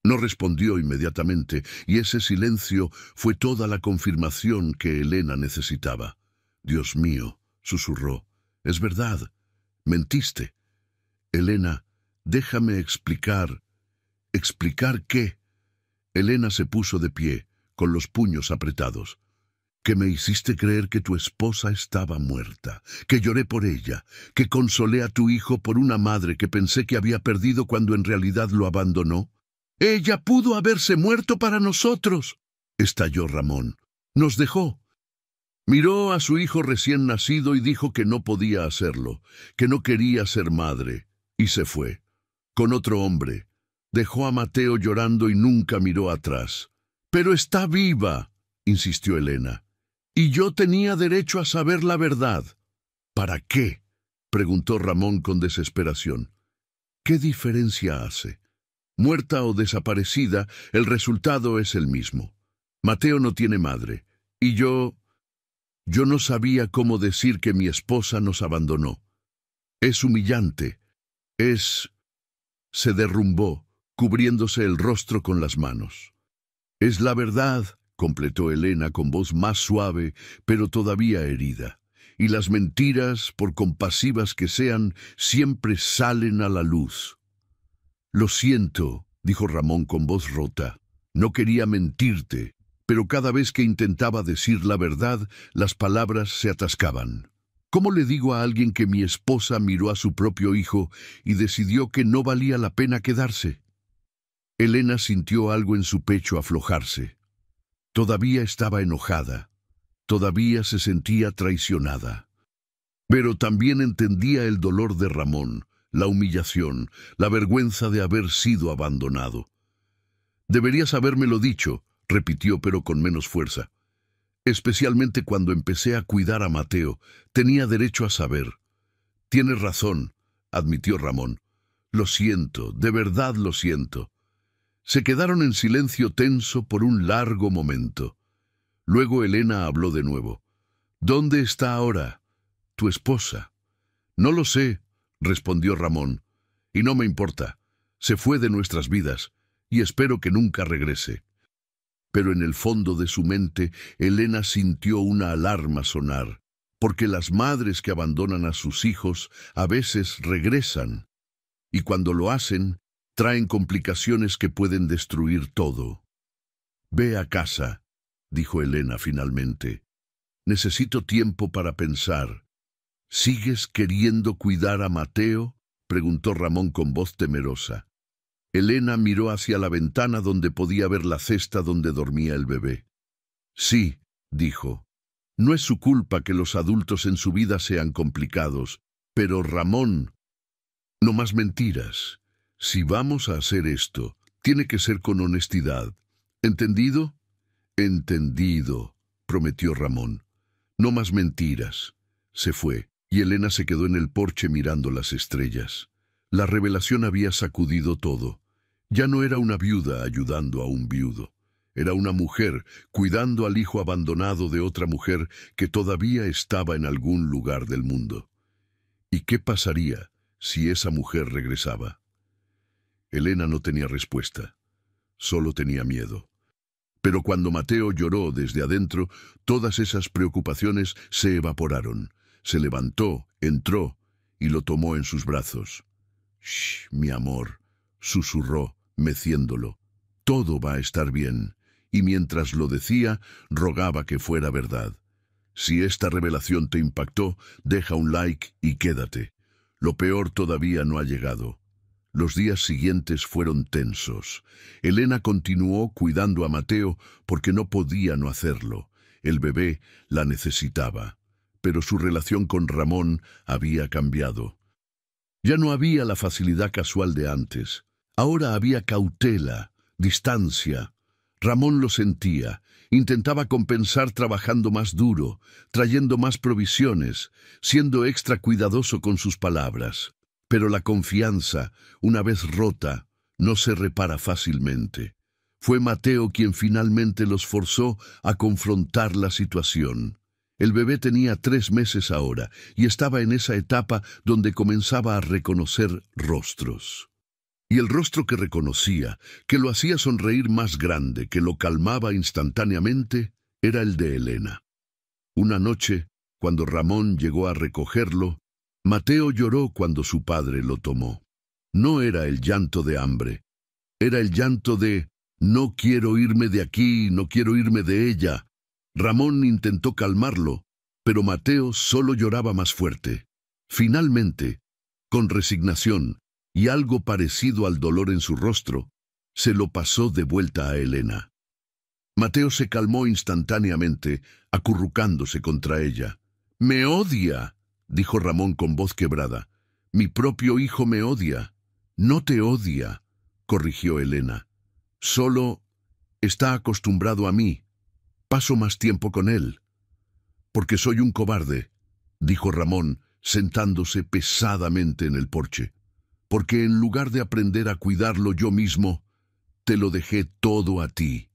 No respondió inmediatamente, y ese silencio fue toda la confirmación que Elena necesitaba. «Dios mío», susurró, «es verdad. Mentiste». «Elena, déjame explicar». «¿Explicar qué?» Elena se puso de pie, con los puños apretados. «Que me hiciste creer que tu esposa estaba muerta, que lloré por ella, que consolé a tu hijo por una madre que pensé que había perdido cuando en realidad lo abandonó. Ella pudo haberse muerto para nosotros», estalló Ramón. «Nos dejó». Miró a su hijo recién nacido y dijo que no podía hacerlo, que no quería ser madre, y se fue, con otro hombre. Dejó a Mateo llorando y nunca miró atrás. «Pero está viva», insistió Elena. «Y yo tenía derecho a saber la verdad». «¿Para qué?», preguntó Ramón con desesperación. «¿Qué diferencia hace? Muerta o desaparecida, el resultado es el mismo. Mateo no tiene madre, y yo no sabía cómo decir que mi esposa nos abandonó. Es humillante. Se derrumbó, cubriéndose el rostro con las manos. «Es la verdad», completó Elena con voz más suave, pero todavía herida. «Y las mentiras, por compasivas que sean, siempre salen a la luz». «Lo siento», dijo Ramón con voz rota. «No quería mentirte, pero cada vez que intentaba decir la verdad, las palabras se atascaban. ¿Cómo le digo a alguien que mi esposa miró a su propio hijo y decidió que no valía la pena quedarse?» Elena sintió algo en su pecho aflojarse. Todavía estaba enojada, todavía se sentía traicionada. Pero también entendía el dolor de Ramón, la humillación, la vergüenza de haber sido abandonado. «Deberías habérmelo dicho», repitió, pero con menos fuerza. «Especialmente cuando empecé a cuidar a Mateo. Tenía derecho a saber». «Tienes razón», admitió Ramón. «Lo siento, de verdad lo siento». Se quedaron en silencio tenso por un largo momento. Luego Elena habló de nuevo. «¿Dónde está ahora tu esposa?» «No lo sé», respondió Ramón. «Y no me importa. Se fue de nuestras vidas. y espero que nunca regrese. Pero en el fondo de su mente, Elena sintió una alarma sonar, porque las madres que abandonan a sus hijos a veces regresan, y cuando lo hacen, traen complicaciones que pueden destruir todo. «Ve a casa», dijo Elena finalmente. «Necesito tiempo para pensar». «¿Sigues queriendo cuidar a Mateo?», preguntó Ramón con voz temerosa. Elena miró hacia la ventana donde podía ver la cesta donde dormía el bebé. «Sí», dijo. «No es su culpa que los adultos en su vida sean complicados, pero Ramón, no más mentiras. Si vamos a hacer esto, tiene que ser con honestidad. ¿Entendido?» «Entendido», prometió Ramón. «No más mentiras». Se fue, y Elena se quedó en el porche mirando las estrellas. La revelación había sacudido todo. Ya no era una viuda ayudando a un viudo. Era una mujer cuidando al hijo abandonado de otra mujer que todavía estaba en algún lugar del mundo. ¿Y qué pasaría si esa mujer regresaba? Elena no tenía respuesta. Solo tenía miedo. Pero cuando Mateo lloró desde adentro, todas esas preocupaciones se evaporaron. Se levantó, entró y lo tomó en sus brazos. «Shh, mi amor», susurró, meciéndolo. «Todo va a estar bien». Y mientras lo decía, rogaba que fuera verdad. Si esta revelación te impactó, deja un like y quédate. Lo peor todavía no ha llegado. Los días siguientes fueron tensos. Elena continuó cuidando a Mateo porque no podía no hacerlo. El bebé la necesitaba. Pero su relación con Ramón había cambiado. Ya no había la facilidad casual de antes. Ahora había cautela, distancia. Ramón lo sentía. Intentaba compensar trabajando más duro, trayendo más provisiones, siendo extra cuidadoso con sus palabras. Pero la confianza, una vez rota, no se repara fácilmente. Fue Mateo quien finalmente los forzó a confrontar la situación. El bebé tenía 3 meses ahora y estaba en esa etapa donde comenzaba a reconocer rostros. Y el rostro que reconocía, que lo hacía sonreír más grande, que lo calmaba instantáneamente, era el de Elena. Una noche, cuando Ramón llegó a recogerlo, Mateo lloró cuando su padre lo tomó. No era el llanto de hambre, era el llanto de «no quiero irme de aquí, no quiero irme de ella». Ramón intentó calmarlo, pero Mateo solo lloraba más fuerte. Finalmente, con resignación y algo parecido al dolor en su rostro, se lo pasó de vuelta a Elena. Mateo se calmó instantáneamente, acurrucándose contra ella. «Me odia», dijo Ramón con voz quebrada. «Mi propio hijo me odia». «No te odia», corrigió Elena. «Solo está acostumbrado a mí. Paso más tiempo con él». «Porque soy un cobarde», dijo Ramón, sentándose pesadamente en el porche. «Porque en lugar de aprender a cuidarlo yo mismo, te lo dejé todo a ti».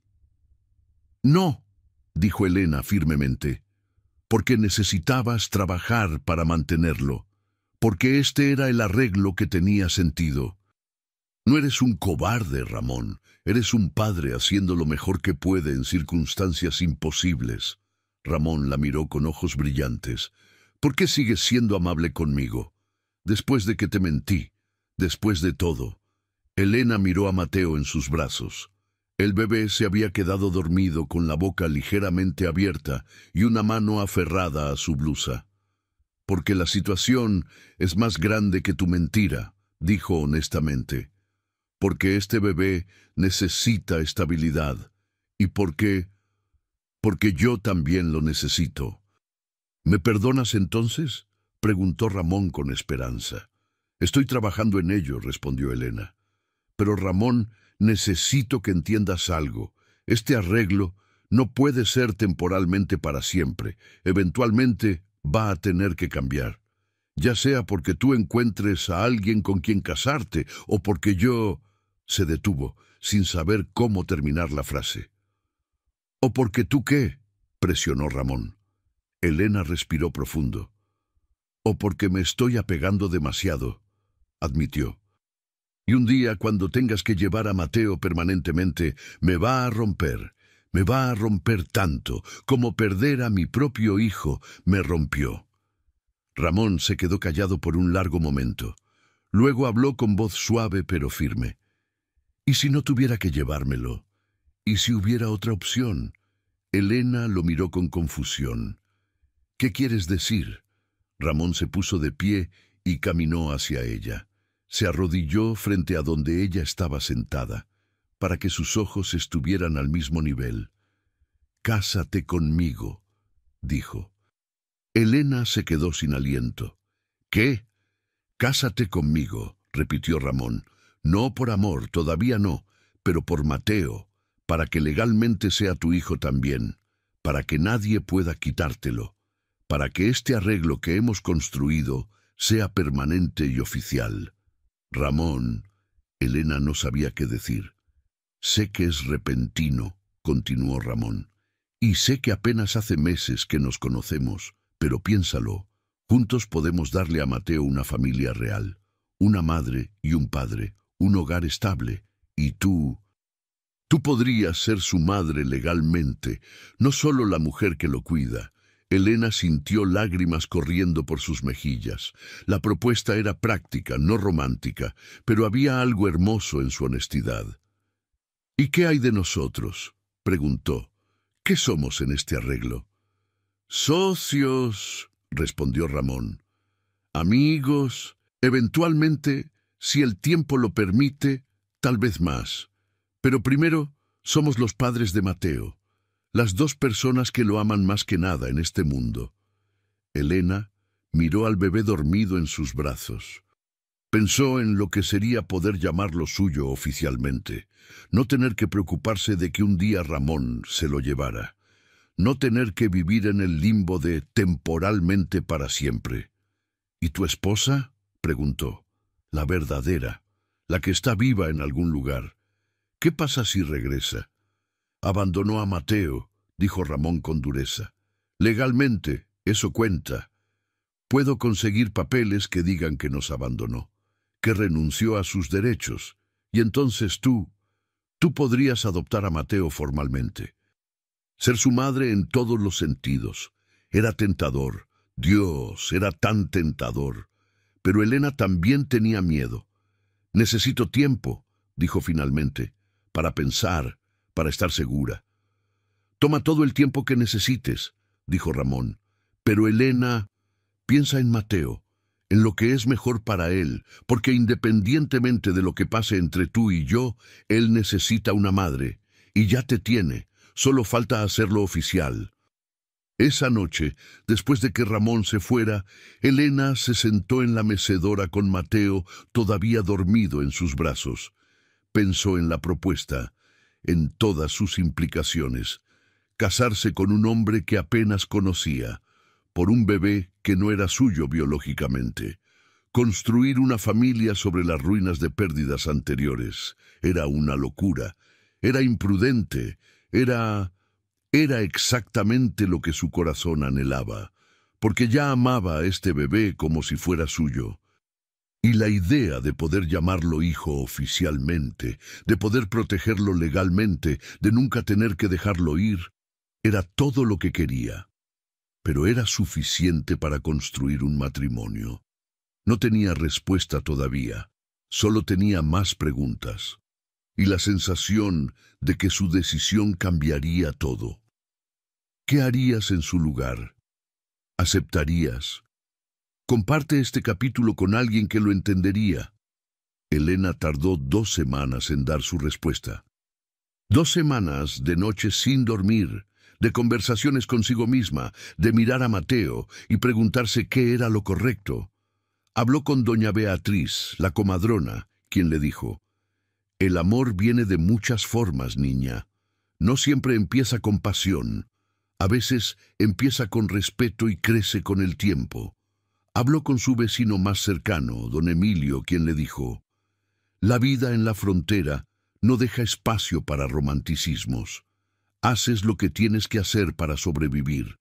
«No», dijo Elena firmemente, «porque necesitabas trabajar para mantenerlo, porque este era el arreglo que tenía sentido». «No eres un cobarde, Ramón, eres un padre haciendo lo mejor que puede en circunstancias imposibles». Ramón la miró con ojos brillantes. «¿Por qué sigues siendo amable conmigo? Después de que te mentí, después de todo». Elena miró a Mateo en sus brazos. El bebé se había quedado dormido con la boca ligeramente abierta y una mano aferrada a su blusa. «Porque la situación es más grande que tu mentira», dijo honestamente. «Porque este bebé necesita estabilidad. Y porque yo también lo necesito». «¿Me perdonas entonces?», preguntó Ramón con esperanza. «Estoy trabajando en ello», respondió Elena. «Pero Ramón, necesito que entiendas algo. Este arreglo no puede ser temporalmente para siempre. Eventualmente va a tener que cambiar. Ya sea porque tú encuentres a alguien con quien casarte o porque yo...» Se detuvo, sin saber cómo terminar la frase. «¿O porque tú qué?», presionó Ramón. Elena respiró profundo. «O porque me estoy apegando demasiado», admitió. Y un día, cuando tengas que llevar a Mateo permanentemente, me va a romper. Me va a romper tanto como perder a mi propio hijo me rompió. Ramón se quedó callado por un largo momento. Luego habló con voz suave pero firme. ¿Y si no tuviera que llevármelo? ¿Y si hubiera otra opción? Elena lo miró con confusión. ¿Qué quieres decir? Ramón se puso de pie y caminó hacia ella. Se arrodilló frente a donde ella estaba sentada, para que sus ojos estuvieran al mismo nivel. «Cásate conmigo», dijo. Elena se quedó sin aliento. «¿Qué? Cásate conmigo», repitió Ramón. «No por amor, todavía no, pero por Mateo, para que legalmente sea tu hijo también, para que nadie pueda quitártelo, para que este arreglo que hemos construido sea permanente y oficial». Ramón, Elena no sabía qué decir. «Sé que es repentino», continuó Ramón, «y sé que apenas hace meses que nos conocemos, pero piénsalo, juntos podemos darle a Mateo una familia real, una madre y un padre, un hogar estable, y tú podrías ser su madre legalmente, no solo la mujer que lo cuida». Elena sintió lágrimas corriendo por sus mejillas. La propuesta era práctica, no romántica, pero había algo hermoso en su honestidad. «¿Y qué hay de nosotros?», preguntó. «¿Qué somos en este arreglo?» «Socios», respondió Ramón. «Amigos, eventualmente, si el tiempo lo permite, tal vez más. Pero primero, somos los padres de Mateo, las dos personas que lo aman más que nada en este mundo». Elena miró al bebé dormido en sus brazos. Pensó en lo que sería poder llamarlo suyo oficialmente, no tener que preocuparse de que un día Ramón se lo llevara, no tener que vivir en el limbo de temporalmente para siempre. «¿Y tu esposa?», preguntó. «La verdadera, la que está viva en algún lugar. ¿Qué pasa si regresa?» «Abandonó a Mateo», dijo Ramón con dureza. «Legalmente, eso cuenta. Puedo conseguir papeles que digan que nos abandonó, que renunció a sus derechos, y entonces tú podrías adoptar a Mateo formalmente. Ser su madre en todos los sentidos. Era tentador. Dios, era tan tentador. Pero Elena también tenía miedo. «Necesito tiempo», dijo finalmente, «para pensar, para estar segura». «Toma todo el tiempo que necesites», dijo Ramón. «Pero Elena, piensa en Mateo, en lo que es mejor para él, porque independientemente de lo que pase entre tú y yo, él necesita una madre, y ya te tiene, solo falta hacerlo oficial». Esa noche, después de que Ramón se fuera, Elena se sentó en la mecedora con Mateo todavía dormido en sus brazos. Pensó en la propuesta, en todas sus implicaciones. Casarse con un hombre que apenas conocía, por un bebé que no era suyo biológicamente. Construir una familia sobre las ruinas de pérdidas anteriores. Era una locura. Era imprudente. Era exactamente lo que su corazón anhelaba, porque ya amaba a este bebé como si fuera suyo. Y la idea de poder llamarlo hijo oficialmente, de poder protegerlo legalmente, de nunca tener que dejarlo ir, era todo lo que quería. Pero era suficiente para construir un matrimonio. No tenía respuesta todavía, solo tenía más preguntas, y la sensación de que su decisión cambiaría todo. ¿Qué harías en su lugar? ¿Aceptarías? Comparte este capítulo con alguien que lo entendería. Elena tardó 2 semanas en dar su respuesta. 2 semanas de noches sin dormir, de conversaciones consigo misma, de mirar a Mateo y preguntarse qué era lo correcto. Habló con doña Beatriz, la comadrona, quien le dijo: «El amor viene de muchas formas, niña. No siempre empieza con pasión. A veces empieza con respeto y crece con el tiempo». Habló con su vecino más cercano, don Emilio, quien le dijo: «La vida en la frontera no deja espacio para romanticismos. Haces lo que tienes que hacer para sobrevivir.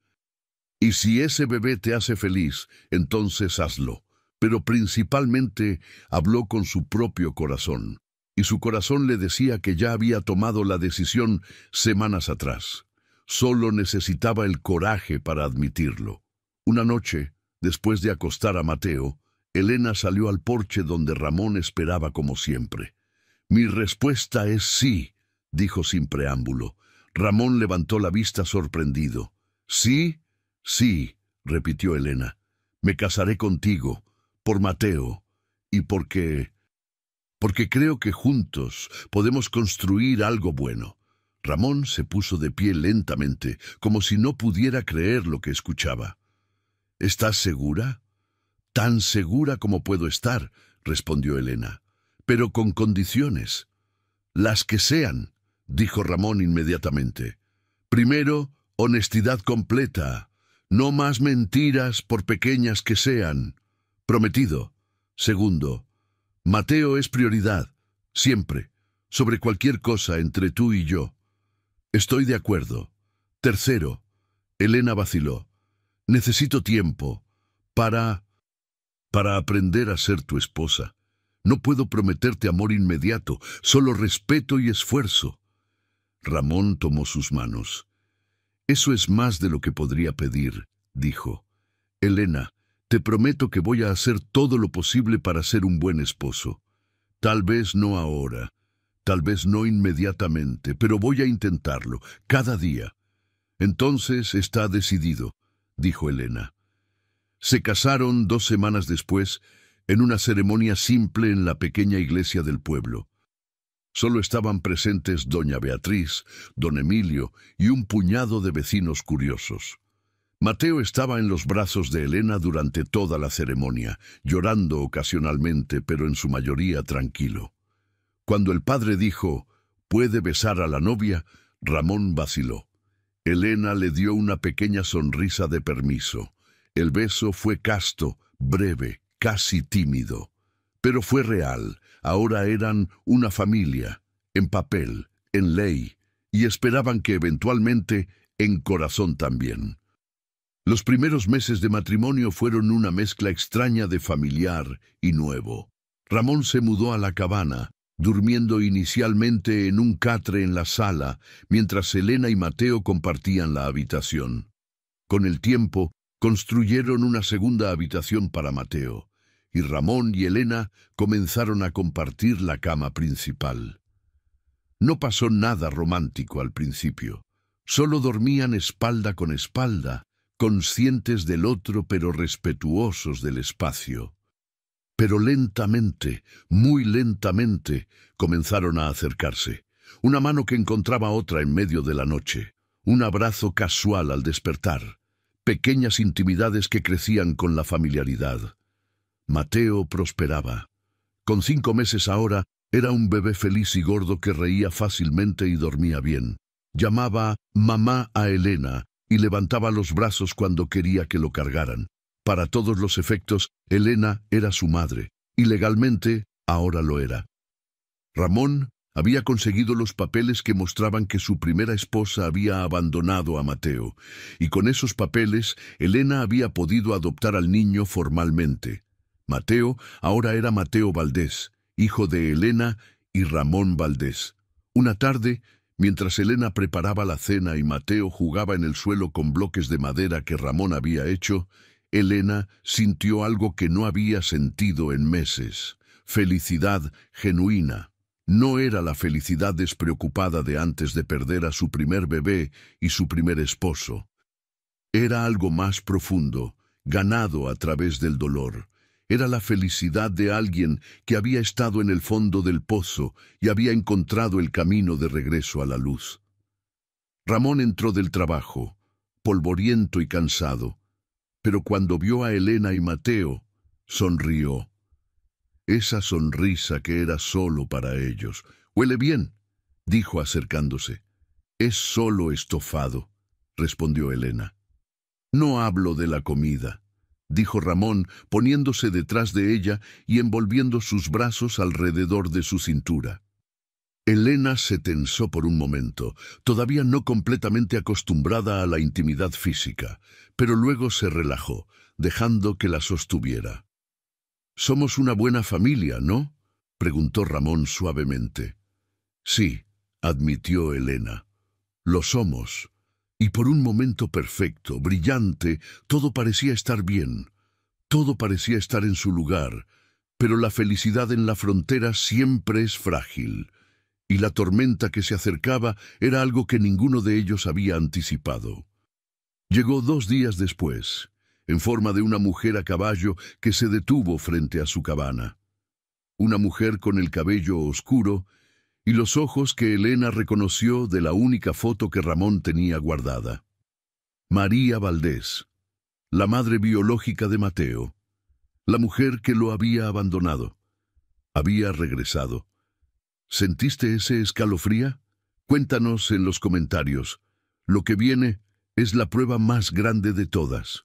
Y si ese bebé te hace feliz, entonces hazlo. pero principalmente habló con su propio corazón, y su corazón le decía que ya había tomado la decisión semanas atrás. Solo necesitaba el coraje para admitirlo. Una noche, después de acostar a Mateo, Elena salió al porche donde Ramón esperaba como siempre. «Mi respuesta es sí», dijo sin preámbulo. Ramón levantó la vista sorprendido. «¿Sí? Sí», repitió Elena. «Me casaré contigo, por Mateo, y porque creo que juntos podemos construir algo bueno». Ramón se puso de pie lentamente, como si no pudiera creer lo que escuchaba. «¿Estás segura?» «Tan segura como puedo estar», respondió Elena. «Pero con condiciones». «Las que sean», dijo Ramón inmediatamente. «Primero, honestidad completa. No más mentiras por pequeñas que sean. Prometido. Segundo, Mateo es prioridad, siempre, sobre cualquier cosa entre tú y yo». «Estoy de acuerdo». Tercero, Elena vaciló. «Necesito tiempo para aprender a ser tu esposa. No puedo prometerte amor inmediato, solo respeto y esfuerzo». Ramón tomó sus manos. «Eso es más de lo que podría pedir», dijo. «Elena, te prometo que voy a hacer todo lo posible para ser un buen esposo. Tal vez no ahora, tal vez no inmediatamente, pero voy a intentarlo, cada día». «Entonces está decidido», dijo Elena. Se casaron 2 semanas después, en una ceremonia simple en la pequeña iglesia del pueblo. Solo estaban presentes doña Beatriz, don Emilio y un puñado de vecinos curiosos. Mateo estaba en los brazos de Elena durante toda la ceremonia, llorando ocasionalmente, pero en su mayoría tranquilo. Cuando el padre dijo, «¿Puede besar a la novia?», Ramón vaciló. Elena le dio una pequeña sonrisa de permiso. El beso fue casto, breve, casi tímido. Pero fue real. Ahora eran una familia, en papel, en ley, y esperaban que eventualmente en corazón también. Los primeros meses de matrimonio fueron una mezcla extraña de familiar y nuevo. Ramón se mudó a la cabana, durmiendo inicialmente en un catre en la sala, mientras Elena y Mateo compartían la habitación. Con el tiempo, construyeron una segunda habitación para Mateo, y Ramón y Elena comenzaron a compartir la cama principal. No pasó nada romántico al principio. Solo dormían espalda con espalda, conscientes del otro pero respetuosos del espacio. Pero lentamente, muy lentamente, comenzaron a acercarse. Una mano que encontraba otra en medio de la noche. Un abrazo casual al despertar. Pequeñas intimidades que crecían con la familiaridad. Mateo prosperaba. Con 5 meses ahora, era un bebé feliz y gordo que reía fácilmente y dormía bien. Llamaba mamá a Elena y levantaba los brazos cuando quería que lo cargaran. Para todos los efectos, Elena era su madre, y legalmente ahora lo era. Ramón había conseguido los papeles que mostraban que su primera esposa había abandonado a Mateo, y con esos papeles Elena había podido adoptar al niño formalmente. Mateo ahora era Mateo Valdés, hijo de Elena y Ramón Valdés. Una tarde, mientras Elena preparaba la cena y Mateo jugaba en el suelo con bloques de madera que Ramón había hecho, Elena sintió algo que no había sentido en meses: felicidad genuina. No era la felicidad despreocupada de antes de perder a su primer bebé y su primer esposo. Era algo más profundo, ganado a través del dolor. Era la felicidad de alguien que había estado en el fondo del pozo y había encontrado el camino de regreso a la luz. Ramón entró del trabajo, polvoriento y cansado, pero cuando vio a Elena y Mateo, sonrió. Esa sonrisa que era solo para ellos. «Huele bien», dijo acercándose. «Es solo estofado», respondió Elena. «No hablo de la comida», dijo Ramón, poniéndose detrás de ella y envolviendo sus brazos alrededor de su cintura. Elena se tensó por un momento, todavía no completamente acostumbrada a la intimidad física, pero luego se relajó, dejando que la sostuviera. Somos una buena familia, ¿no? Preguntó Ramón suavemente. Sí, admitió Elena. Lo somos. Y por un momento perfecto, brillante, todo parecía estar bien. Todo parecía estar en su lugar. Pero la felicidad en la frontera siempre es frágil. Y la tormenta que se acercaba era algo que ninguno de ellos había anticipado. Llegó 2 días después, en forma de una mujer a caballo que se detuvo frente a su cabana. Una mujer con el cabello oscuro y los ojos que Elena reconoció de la única foto que Ramón tenía guardada. María Valdés, la madre biológica de Mateo, la mujer que lo había abandonado. Había regresado. ¿Sentiste ese escalofrío? Cuéntanos en los comentarios. Lo que viene es la prueba más grande de todas.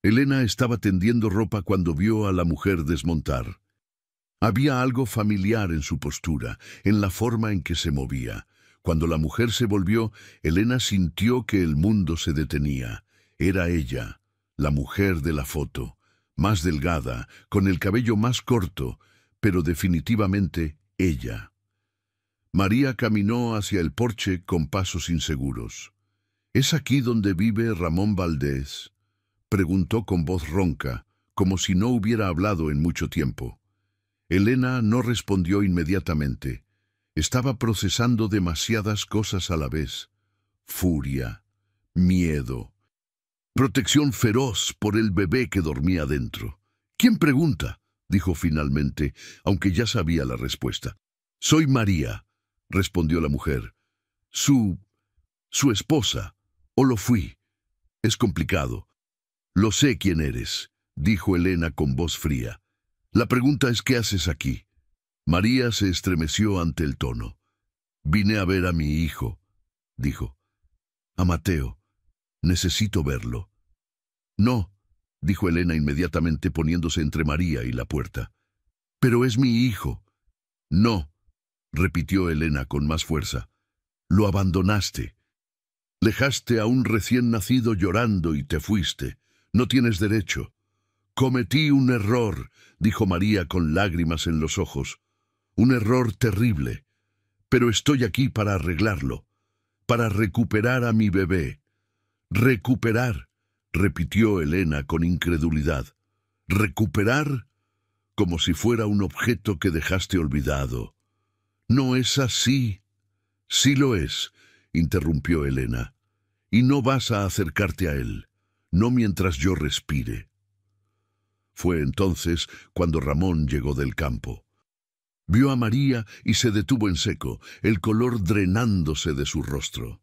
Elena estaba tendiendo ropa cuando vio a la mujer desmontar. Había algo familiar en su postura, en la forma en que se movía. Cuando la mujer se volvió, Elena sintió que el mundo se detenía. Era ella, la mujer de la foto, más delgada, con el cabello más corto, pero definitivamente ella. María caminó hacia el porche con pasos inseguros. ¿Es aquí donde vive Ramón Valdés?, preguntó con voz ronca, como si no hubiera hablado en mucho tiempo. Elena no respondió inmediatamente. Estaba procesando demasiadas cosas a la vez. Furia, miedo, protección feroz por el bebé que dormía dentro. ¿Quién pregunta?, dijo finalmente, aunque ya sabía la respuesta. Soy María, respondió la mujer. Su esposa, o lo fui. Es complicado. Lo sé quién eres, dijo Elena con voz fría. La pregunta es ¿qué haces aquí? María se estremeció ante el tono. Vine a ver a mi hijo, dijo. A Mateo. Necesito verlo. No, dijo Elena inmediatamente poniéndose entre María y la puerta. Pero es mi hijo. No, repitió Elena con más fuerza. Lo abandonaste. Dejaste a un recién nacido llorando y te fuiste. No tienes derecho. Cometí un error, dijo María con lágrimas en los ojos. Un error terrible. Pero estoy aquí para arreglarlo, para recuperar a mi bebé. Recuperar, repitió Elena con incredulidad. ¿Recuperar? Como si fuera un objeto que dejaste olvidado. No es así. Sí lo es, interrumpió Elena. Y no vas a acercarte a él, no mientras yo respire. Fue entonces cuando Ramón llegó del campo. Vio a María y se detuvo en seco, el color drenándose de su rostro.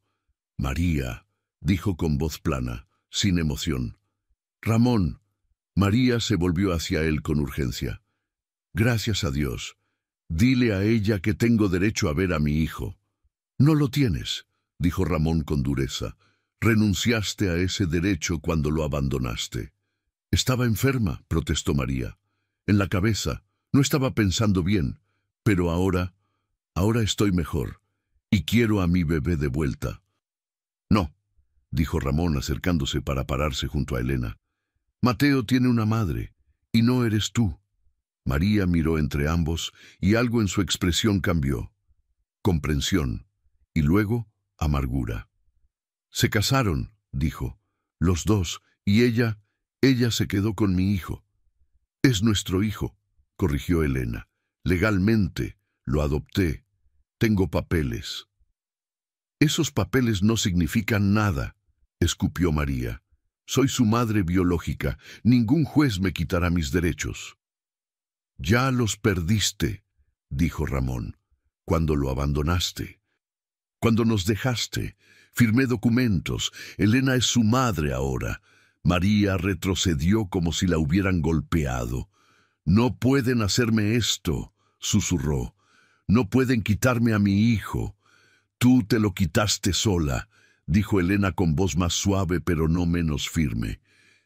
María, dijo con voz plana, sin emoción. Ramón. María se volvió hacia él con urgencia. Gracias a Dios. Dile a ella que tengo derecho a ver a mi hijo. No lo tienes, dijo Ramón con dureza. Renunciaste a ese derecho cuando lo abandonaste. Estaba enferma, protestó María. En la cabeza. No estaba pensando bien. Pero ahora estoy mejor. Y quiero a mi bebé de vuelta. No, dijo Ramón acercándose para pararse junto a Elena. Mateo tiene una madre, y no eres tú. María miró entre ambos, y algo en su expresión cambió. Comprensión, y luego amargura. Se casaron, dijo, los dos, y ella se quedó con mi hijo. Es nuestro hijo, corrigió Elena. Legalmente, lo adopté. Tengo papeles. Esos papeles no significan nada, escupió María. Soy su madre biológica. Ningún juez me quitará mis derechos. Ya los perdiste, dijo Ramón, cuando lo abandonaste. Cuando nos dejaste, firmé documentos. Elena es su madre ahora. María retrocedió como si la hubieran golpeado. No pueden hacerme esto, susurró. No pueden quitarme a mi hijo. Tú te lo quitaste sola, dijo Elena con voz más suave pero no menos firme.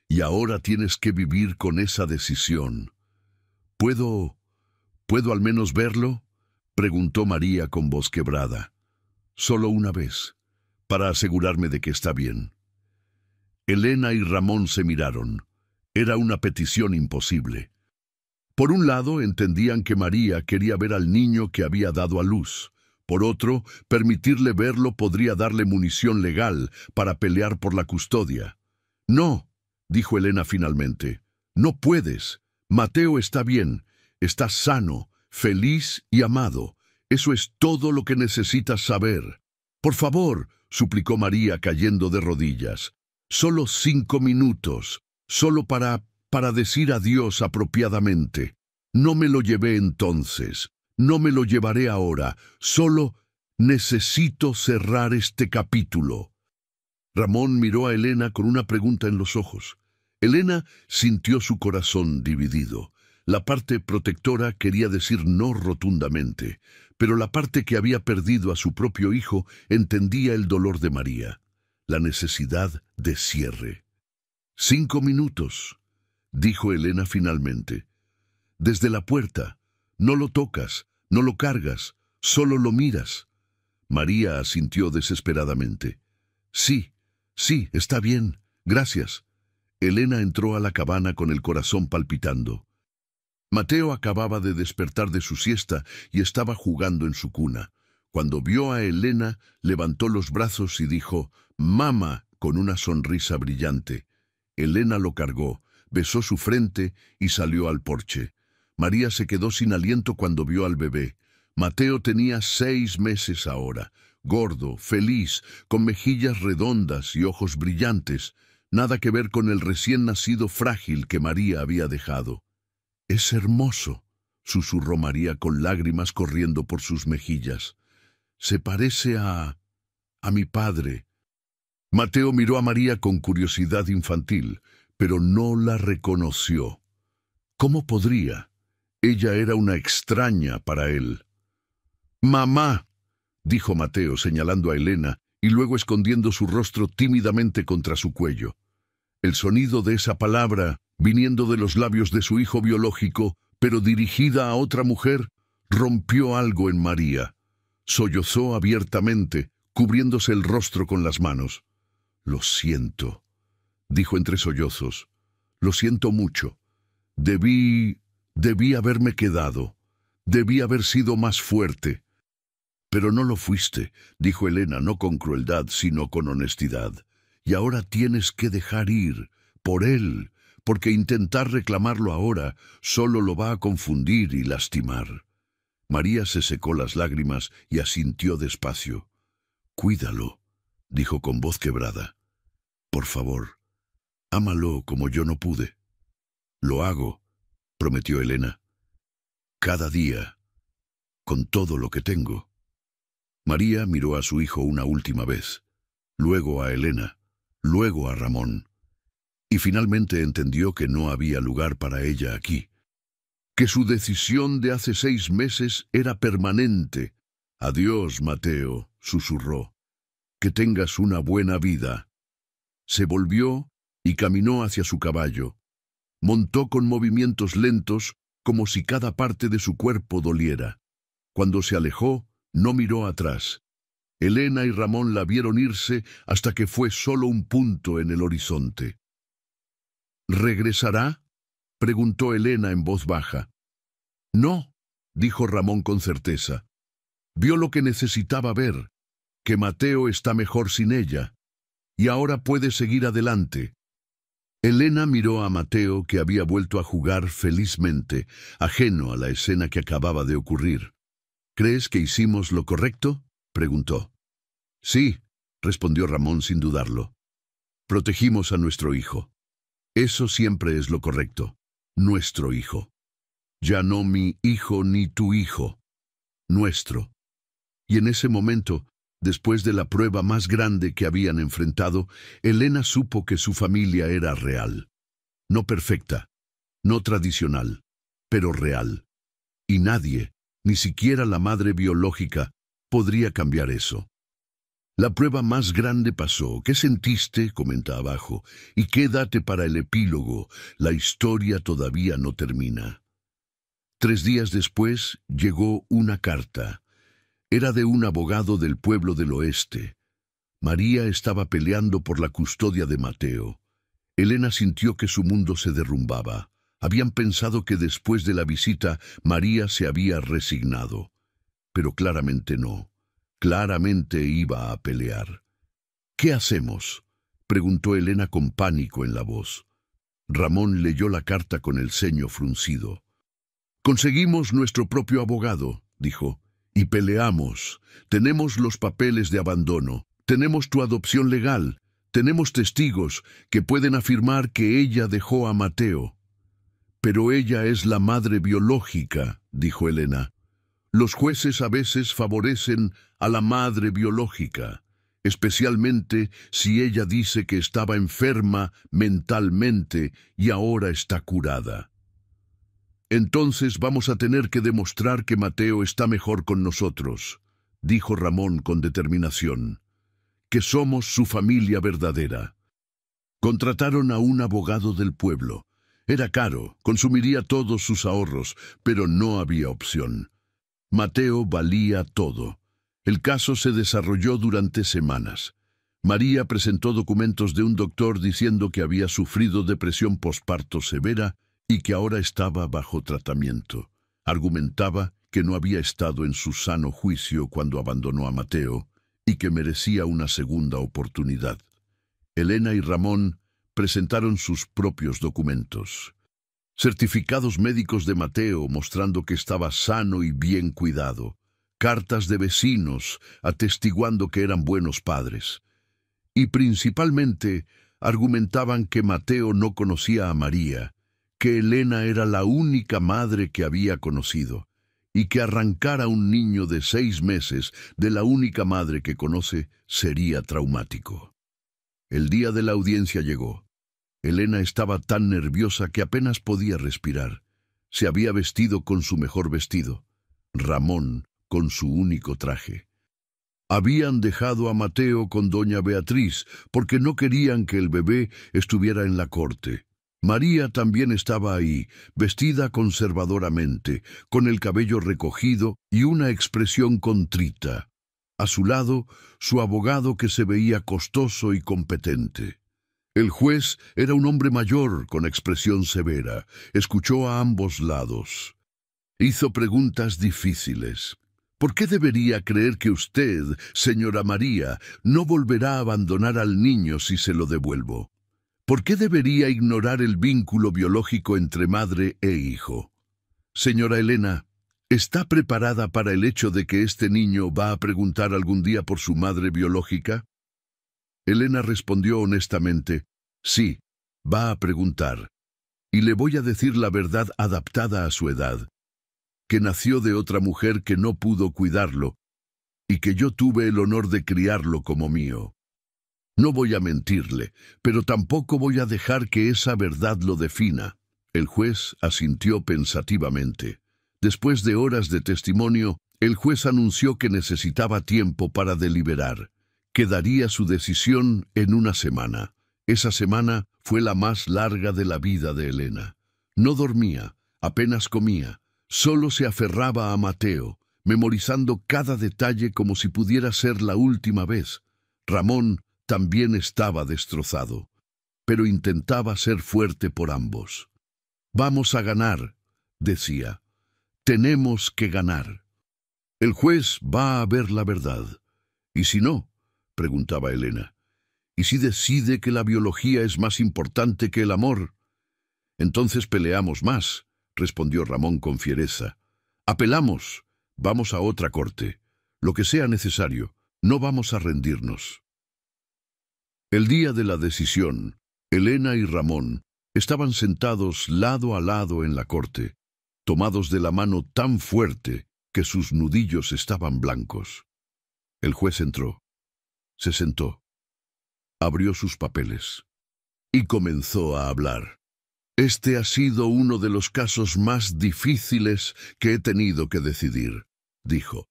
Y ahora tienes que vivir con esa decisión. ¿Puedo al menos verlo?, preguntó María con voz quebrada. Solo una vez, para asegurarme de que está bien. Elena y Ramón se miraron. Era una petición imposible. Por un lado, entendían que María quería ver al niño que había dado a luz. Por otro, permitirle verlo podría darle munición legal para pelear por la custodia. «No», dijo Elena finalmente, «no puedes. Mateo está bien, está sano, feliz y amado. Eso es todo lo que necesitas saber». «Por favor», suplicó María cayendo de rodillas, «solo 5 minutos, solo para decir adiós apropiadamente. No me lo llevé entonces, no me lo llevaré ahora, solo necesito cerrar este capítulo». Ramón miró a Elena con una pregunta en los ojos. Elena sintió su corazón dividido. La parte protectora quería decir no rotundamente, pero la parte que había perdido a su propio hijo entendía el dolor de María, la necesidad de cierre. 5 minutos, dijo Elena finalmente. Desde la puerta, no lo tocas, no lo cargas, solo lo miras. María asintió desesperadamente. Sí, está bien, gracias. Elena entró a la cabana con el corazón palpitando. Mateo acababa de despertar de su siesta y estaba jugando en su cuna. Cuando vio a Elena, levantó los brazos y dijo, «Mamá», con una sonrisa brillante. Elena lo cargó, besó su frente y salió al porche. María se quedó sin aliento cuando vio al bebé. Mateo tenía 6 meses ahora, gordo, feliz, con mejillas redondas y ojos brillantes. Nada que ver con el recién nacido frágil que María había dejado. «Es hermoso», susurró María con lágrimas corriendo por sus mejillas. «Se parece a mi padre». Mateo miró a María con curiosidad infantil, pero no la reconoció. ¿Cómo podría? Ella era una extraña para él. «Mamá», dijo Mateo señalando a Elena y luego escondiendo su rostro tímidamente contra su cuello. El sonido de esa palabra, viniendo de los labios de su hijo biológico, pero dirigida a otra mujer, rompió algo en María. Sollozó abiertamente, cubriéndose el rostro con las manos. «Lo siento», dijo entre sollozos. «Lo siento mucho. Debí haberme quedado. Debí haber sido más fuerte». «Pero no lo fuiste», dijo Elena, no con crueldad, sino con honestidad. «Y ahora tienes que dejar ir, por él, porque intentar reclamarlo ahora solo lo va a confundir y lastimar». María se secó las lágrimas y asintió despacio. «Cuídalo», dijo con voz quebrada. «Por favor, ámalo como yo no pude». «Lo hago», prometió Elena. «Cada día, con todo lo que tengo». María miró a su hijo una última vez, luego a Elena, luego a Ramón, y finalmente entendió que no había lugar para ella aquí, que su decisión de hace 6 meses era permanente. «Adiós, Mateo», susurró. «Que tengas una buena vida». Se volvió y caminó hacia su caballo. Montó con movimientos lentos, como si cada parte de su cuerpo doliera. Cuando se alejó, no miró atrás. Elena y Ramón la vieron irse hasta que fue solo un punto en el horizonte. «¿Regresará?», preguntó Elena en voz baja. «No», dijo Ramón con certeza. Vio lo que necesitaba ver, que Mateo está mejor sin ella, y ahora puede seguir adelante. Elena miró a Mateo, que había vuelto a jugar felizmente, ajeno a la escena que acababa de ocurrir. «¿Crees que hicimos lo correcto?», preguntó. «Sí», respondió Ramón sin dudarlo. «Protegimos a nuestro hijo. Eso siempre es lo correcto. Nuestro hijo. Ya no mi hijo ni tu hijo. Nuestro». Y en ese momento, después de la prueba más grande que habían enfrentado, Elena supo que su familia era real. No perfecta, no tradicional, pero real. Y nadie, ni siquiera la madre biológica, podría cambiar eso. «La prueba más grande pasó. ¿Qué sentiste?», comenta abajo. «Y quédate para el epílogo. La historia todavía no termina». 3 días después llegó una carta. Era de un abogado del pueblo del oeste. María estaba peleando por la custodia de Mateo. Elena sintió que su mundo se derrumbaba. Habían pensado que después de la visita María se había resignado. Pero claramente no. Claramente iba a pelear. «¿Qué hacemos?», preguntó Elena con pánico en la voz. Ramón leyó la carta con el ceño fruncido. «Conseguimos nuestro propio abogado», dijo, «y peleamos. Tenemos los papeles de abandono. Tenemos tu adopción legal. Tenemos testigos que pueden afirmar que ella dejó a Mateo». «Pero ella es la madre biológica», dijo Elena. «Los jueces a veces favorecen a la madre biológica, especialmente si ella dice que estaba enferma mentalmente y ahora está curada». «Entonces vamos a tener que demostrar que Mateo está mejor con nosotros», dijo Ramón con determinación, «que somos su familia verdadera». Contrataron a un abogado del pueblo. Era caro, consumiría todos sus ahorros, pero no había opción. Mateo valía todo. El caso se desarrolló durante semanas. María presentó documentos de un doctor diciendo que había sufrido depresión posparto severa y que ahora estaba bajo tratamiento. Argumentaba que no había estado en su sano juicio cuando abandonó a Mateo y que merecía una segunda oportunidad. Elena y Ramón presentaron sus propios documentos. Certificados médicos de Mateo mostrando que estaba sano y bien cuidado. Cartas de vecinos atestiguando que eran buenos padres. Y principalmente argumentaban que Mateo no conocía a María, que Elena era la única madre que había conocido, y que arrancar a un niño de 6 meses de la única madre que conoce sería traumático. El día de la audiencia llegó. Elena estaba tan nerviosa que apenas podía respirar. Se había vestido con su mejor vestido. Ramón con su único traje. Habían dejado a Mateo con doña Beatriz porque no querían que el bebé estuviera en la corte. María también estaba ahí, vestida conservadoramente, con el cabello recogido y una expresión contrita. A su lado, su abogado que se veía costoso y competente. El juez era un hombre mayor con expresión severa. Escuchó a ambos lados. Hizo preguntas difíciles. ¿Por qué debería creer que usted, señora María, no volverá a abandonar al niño si se lo devuelvo? ¿Por qué debería ignorar el vínculo biológico entre madre e hijo? Señora Elena, ¿está preparada para el hecho de que este niño va a preguntar algún día por su madre biológica? Elena respondió honestamente, sí, va a preguntar, y le voy a decir la verdad adaptada a su edad, que nació de otra mujer que no pudo cuidarlo, y que yo tuve el honor de criarlo como mío. No voy a mentirle, pero tampoco voy a dejar que esa verdad lo defina. El juez asintió pensativamente. Después de horas de testimonio, el juez anunció que necesitaba tiempo para deliberar, que daría su decisión en una semana. Esa semana fue la más larga de la vida de Elena. No dormía, apenas comía, solo se aferraba a Mateo, memorizando cada detalle como si pudiera ser la última vez. Ramón también estaba destrozado, pero intentaba ser fuerte por ambos. «Vamos a ganar», decía. «Tenemos que ganar. El juez va a ver la verdad. ¿Y si no?», preguntaba Elena. «¿Y si decide que la biología es más importante que el amor?». «Entonces peleamos más», respondió Ramón con fiereza. «Apelamos. Vamos a otra corte. Lo que sea necesario. No vamos a rendirnos». El día de la decisión, Elena y Ramón estaban sentados lado a lado en la corte, tomados de la mano tan fuerte que sus nudillos estaban blancos. El juez entró, se sentó, abrió sus papeles y comenzó a hablar. «Este ha sido uno de los casos más difíciles que he tenido que decidir», dijo,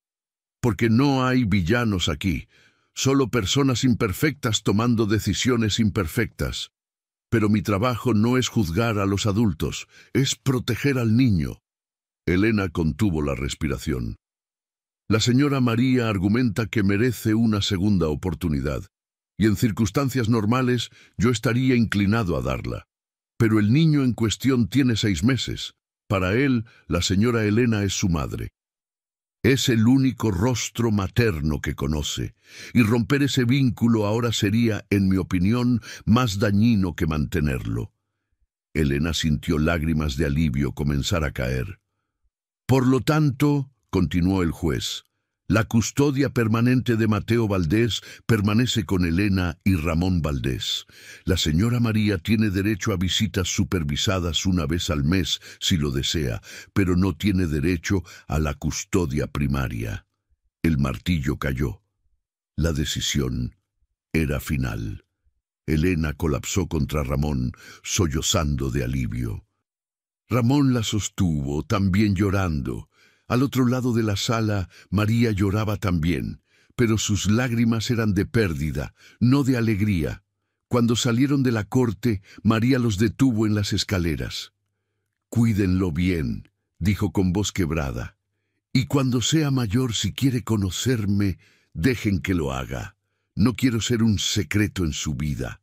«porque no hay villanos aquí, solo personas imperfectas tomando decisiones imperfectas. Pero mi trabajo no es juzgar a los adultos, es proteger al niño». Elena contuvo la respiración. «La señora María argumenta que merece una segunda oportunidad, y en circunstancias normales yo estaría inclinado a darla. Pero el niño en cuestión tiene 6 meses. Para él, la señora Elena es su madre. Es el único rostro materno que conoce, y romper ese vínculo ahora sería, en mi opinión, más dañino que mantenerlo. Elena sintió lágrimas de alivio comenzar a caer. Por lo tanto, continuó el juez, la custodia permanente de Mateo Valdés permanece con Elena y Ramón Valdés. La señora María tiene derecho a visitas supervisadas una vez al mes, si lo desea, pero no tiene derecho a la custodia primaria. El martillo cayó. La decisión era final. Elena colapsó contra Ramón, sollozando de alivio. Ramón la sostuvo, también llorando. Al otro lado de la sala, María lloraba también, pero sus lágrimas eran de pérdida, no de alegría. Cuando salieron de la corte, María los detuvo en las escaleras. «Cuídenlo bien», dijo con voz quebrada. «Y cuando sea mayor, si quiere conocerme, dejen que lo haga. No quiero ser un secreto en su vida».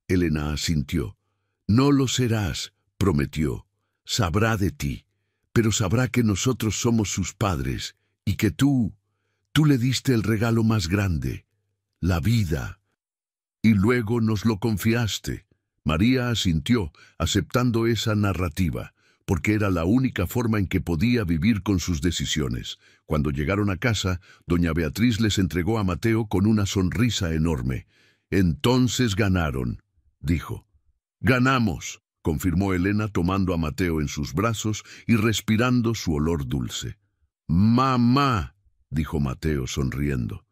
Elena asintió. «No lo serás», prometió. «Sabrá de ti. Pero sabrá que nosotros somos sus padres y que tú le diste el regalo más grande, la vida. Y luego nos lo confiaste». María asintió, aceptando esa narrativa, porque era la única forma en que podía vivir con sus decisiones. Cuando llegaron a casa, doña Beatriz les entregó a Mateo con una sonrisa enorme. «Entonces ganaron», dijo. «Ganamos», confirmó Elena tomando a Mateo en sus brazos y respirando su olor dulce. «Mamá», dijo Mateo sonriendo.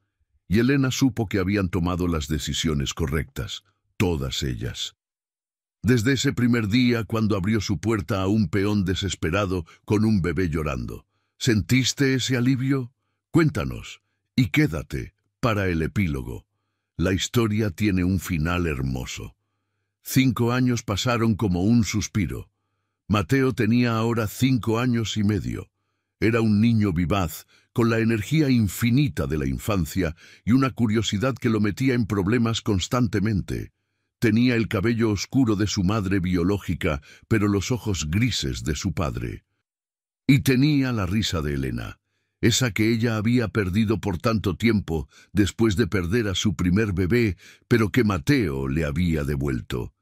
Y Elena supo que habían tomado las decisiones correctas, todas ellas. Desde ese primer día, cuando abrió su puerta a un peón desesperado con un bebé llorando. ¿Sentiste ese alivio? Cuéntanos, y quédate para el epílogo. La historia tiene un final hermoso. 5 años pasaron como un suspiro. Mateo tenía ahora 5 años y medio. Era un niño vivaz, con la energía infinita de la infancia y una curiosidad que lo metía en problemas constantemente. Tenía el cabello oscuro de su madre biológica, pero los ojos grises de su padre. Y tenía la risa de Elena, esa que ella había perdido por tanto tiempo después de perder a su primer bebé, pero que Mateo le había devuelto.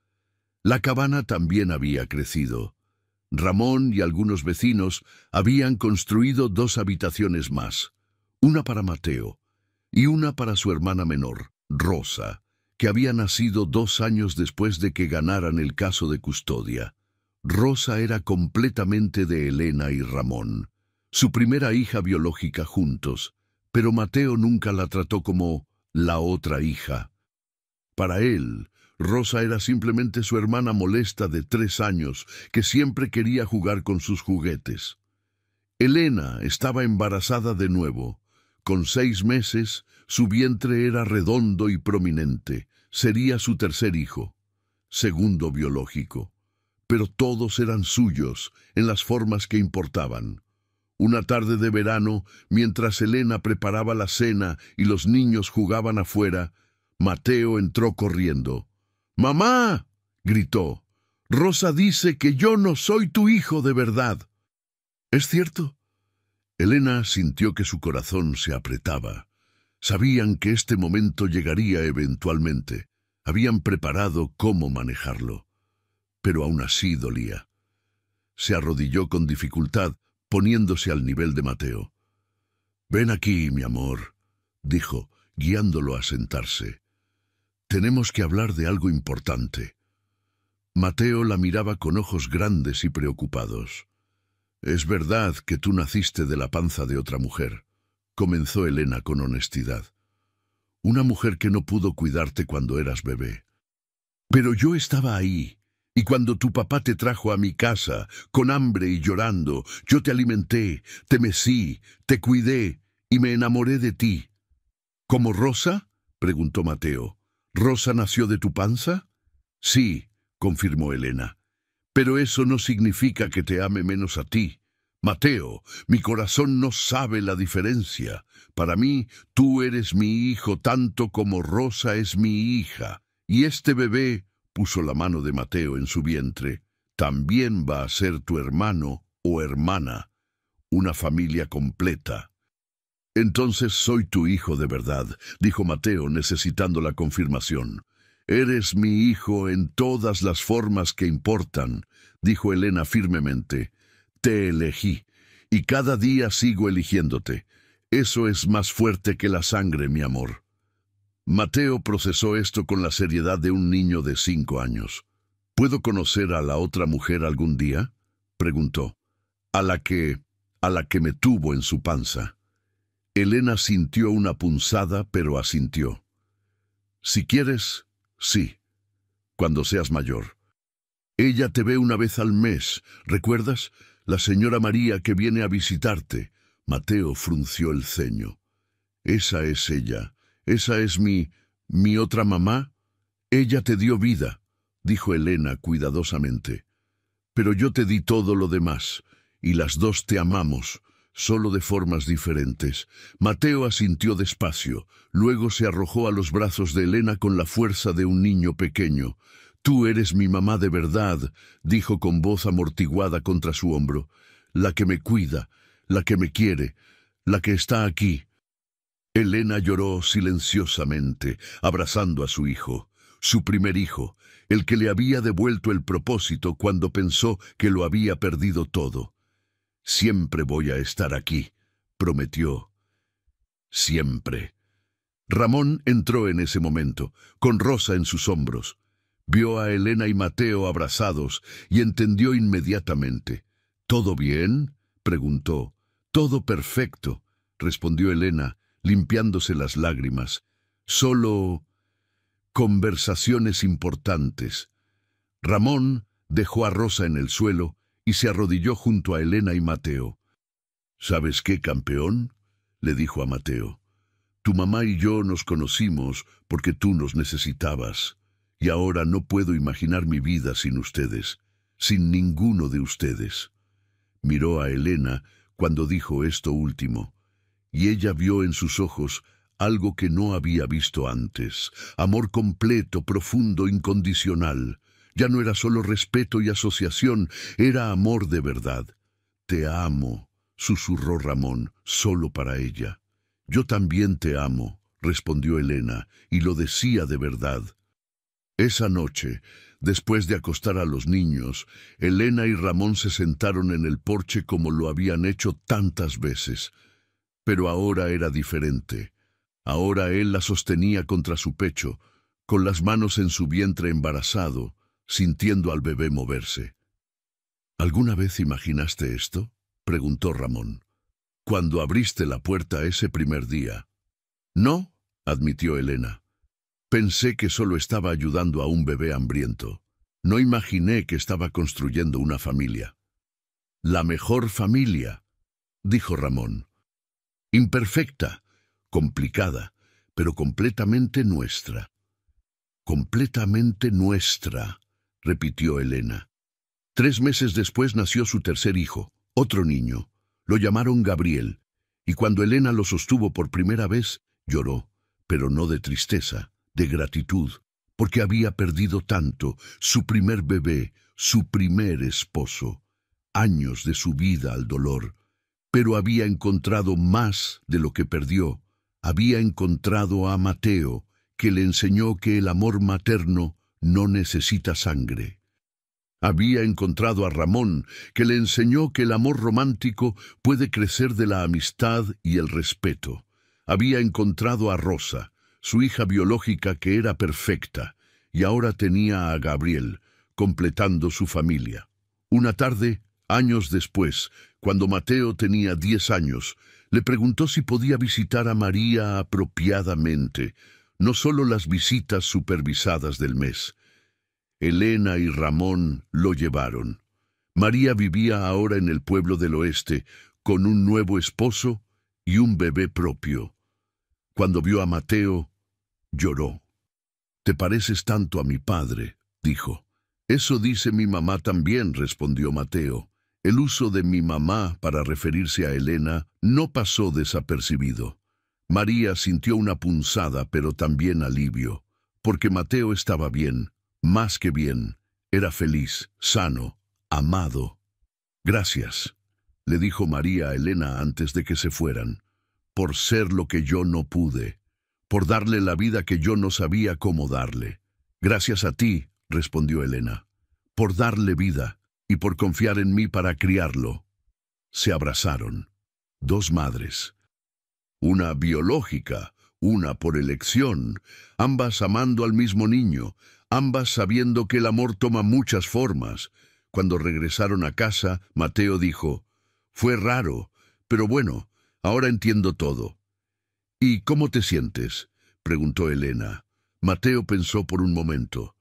La cabana también había crecido. Ramón y algunos vecinos habían construido 2 habitaciones más, una para Mateo y una para su hermana menor, Rosa, que había nacido 2 años después de que ganaran el caso de custodia. Rosa era completamente de Elena y Ramón, su primera hija biológica juntos, pero Mateo nunca la trató como la otra hija. Para él, Rosa era simplemente su hermana molesta de 3 años, que siempre quería jugar con sus juguetes. Elena estaba embarazada de nuevo. Con 6 meses, su vientre era redondo y prominente. Sería su tercer hijo, segundo biológico. Pero todos eran suyos, en las formas que importaban. Una tarde de verano, mientras Elena preparaba la cena y los niños jugaban afuera, Mateo entró corriendo. «¡Mamá!», gritó. «Rosa dice que yo no soy tu hijo de verdad». «¿Es cierto?». Elena sintió que su corazón se apretaba. Sabían que este momento llegaría eventualmente. Habían preparado cómo manejarlo. Pero aún así dolía. Se arrodilló con dificultad, poniéndose al nivel de Mateo. «Ven aquí, mi amor», dijo, guiándolo a sentarse. «Tenemos que hablar de algo importante». Mateo la miraba con ojos grandes y preocupados. «Es verdad que tú naciste de la panza de otra mujer», comenzó Elena con honestidad. «Una mujer que no pudo cuidarte cuando eras bebé. Pero yo estaba ahí, y cuando tu papá te trajo a mi casa, con hambre y llorando, yo te alimenté, te mecí, te cuidé, y me enamoré de ti». «¿Como Rosa?», preguntó Mateo. «¿Rosa nació de tu panza?». «Sí», confirmó Elena. «Pero eso no significa que te ame menos a ti. Mateo, mi corazón no sabe la diferencia. Para mí, tú eres mi hijo tanto como Rosa es mi hija. Y este bebé puso la mano de Mateo en su vientre, también va a ser tu hermano o hermana, una familia completa. Entonces soy tu hijo de verdad, dijo Mateo, necesitando la confirmación. Eres mi hijo en todas las formas que importan, dijo Elena firmemente. Te elegí, y cada día sigo eligiéndote. Eso es más fuerte que la sangre, mi amor. Mateo procesó esto con la seriedad de un niño de 5 años. ¿Puedo conocer a la otra mujer algún día?, preguntó. A la que me tuvo en su panza. Elena sintió una punzada, pero asintió. Si quieres, sí, cuando seas mayor. Ella te ve una vez al mes, ¿recuerdas? La señora María que viene a visitarte. Mateo frunció el ceño. Esa es ella. Esa es mi otra mamá. Ella te dio vida, dijo Elena cuidadosamente. Pero yo te di todo lo demás, y las dos te amamos, solo de formas diferentes. Mateo asintió despacio, luego se arrojó a los brazos de Elena con la fuerza de un niño pequeño. Tú eres mi mamá de verdad, dijo con voz amortiguada contra su hombro. La que me cuida, la que me quiere, la que está aquí. Elena lloró silenciosamente, abrazando a su hijo, su primer hijo, el que le había devuelto el propósito cuando pensó que lo había perdido todo. Siempre voy a estar aquí, prometió. Siempre. Ramón entró en ese momento, con Rosa en sus hombros. Vio a Elena y Mateo abrazados y entendió inmediatamente. ¿Todo bien?, preguntó. Todo perfecto, respondió Elena, limpiándose las lágrimas. Solo conversaciones importantes. Ramón dejó a Rosa en el suelo y se arrodilló junto a Elena y Mateo. ¿Sabes qué, campeón?, le dijo a Mateo. Tu mamá y yo nos conocimos porque tú nos necesitabas, y ahora no puedo imaginar mi vida sin ustedes, sin ninguno de ustedes. Miró a Elena cuando dijo esto último, y ella vio en sus ojos algo que no había visto antes: amor completo, profundo, incondicional. Ya no era solo respeto y asociación, era amor de verdad. Te amo, susurró Ramón, solo para ella. Yo también te amo, respondió Elena, y lo decía de verdad. Esa noche, después de acostar a los niños, Elena y Ramón se sentaron en el porche como lo habían hecho tantas veces. Pero ahora era diferente. Ahora él la sostenía contra su pecho, con las manos en su vientre embarazado, sintiendo al bebé moverse. ¿Alguna vez imaginaste esto?, preguntó Ramón. Cuando abriste la puerta ese primer día. No, admitió Elena. Pensé que solo estaba ayudando a un bebé hambriento. No imaginé que estaba construyendo una familia. La mejor familia, dijo Ramón. Imperfecta, complicada, pero completamente nuestra. Completamente nuestra, repitió Elena. 3 meses después nació su tercer hijo, otro niño. Lo llamaron Gabriel, y cuando Elena lo sostuvo por primera vez, lloró, pero no de tristeza, de gratitud, porque había perdido tanto: su primer bebé, su primer esposo, años de su vida al dolor. Pero había encontrado más de lo que perdió. Había encontrado a Mateo, que le enseñó que el amor materno no necesita sangre. Había encontrado a Ramón, que le enseñó que el amor romántico puede crecer de la amistad y el respeto. Había encontrado a Rosa, su hija biológica, que era perfecta, y ahora tenía a Gabriel, completando su familia. Una tarde, años después, cuando Mateo tenía 10 años, le preguntó si podía visitar a María apropiadamente, no solo las visitas supervisadas del mes. Elena y Ramón lo llevaron. María vivía ahora en el pueblo del oeste, con un nuevo esposo y un bebé propio. Cuando vio a Mateo, lloró. «Te pareces tanto a mi padre», dijo. «Eso dice mi mamá también», respondió Mateo. El uso de mi mamá para referirse a Elena no pasó desapercibido. María sintió una punzada, pero también alivio, porque Mateo estaba bien, Más que bien, era feliz, sano, amado. Gracias, le dijo María a Elena antes de que se fueran, por ser lo que yo no pude, por darle la vida que yo no sabía cómo darle. Gracias a ti, respondió Elena, por darle vida y por confiar en mí para criarlo. Se abrazaron. Dos madres. Una biológica, una por elección, ambas amando al mismo niño, ambas sabiendo que el amor toma muchas formas. Cuando regresaron a casa, Mateo dijo, «Fue raro, pero bueno, ahora entiendo todo». «¿Y cómo te sientes?», preguntó Elena. Mateo pensó por un momento.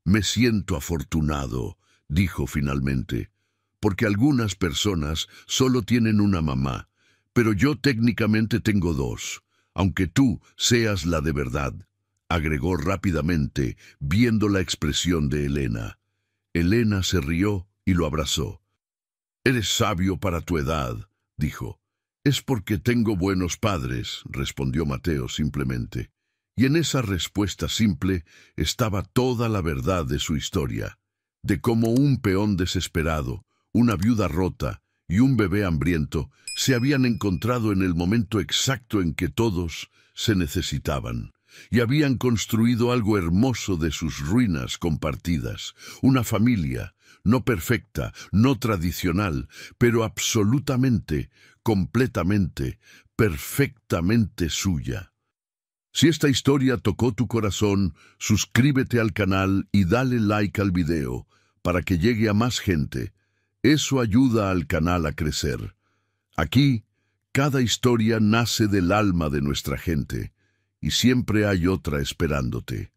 «Me siento afortunado», dijo finalmente, «porque algunas personas solo tienen una mamá, pero yo técnicamente tengo dos, aunque tú seas la de verdad», agregó rápidamente, viendo la expresión de Elena. Elena se rió y lo abrazó. «Eres sabio para tu edad», dijo. «Es porque tengo buenos padres», respondió Mateo simplemente. Y en esa respuesta simple estaba toda la verdad de su historia, de cómo un peón desesperado, una viuda rota y un bebé hambriento se habían encontrado en el momento exacto en que todos se necesitaban, y habían construido algo hermoso de sus ruinas compartidas, una familia, no perfecta, no tradicional, pero absolutamente, completamente, perfectamente suya. Si esta historia tocó tu corazón, suscríbete al canal y dale like al video para que llegue a más gente. Eso ayuda al canal a crecer. Aquí, cada historia nace del alma de nuestra gente y siempre hay otra esperándote.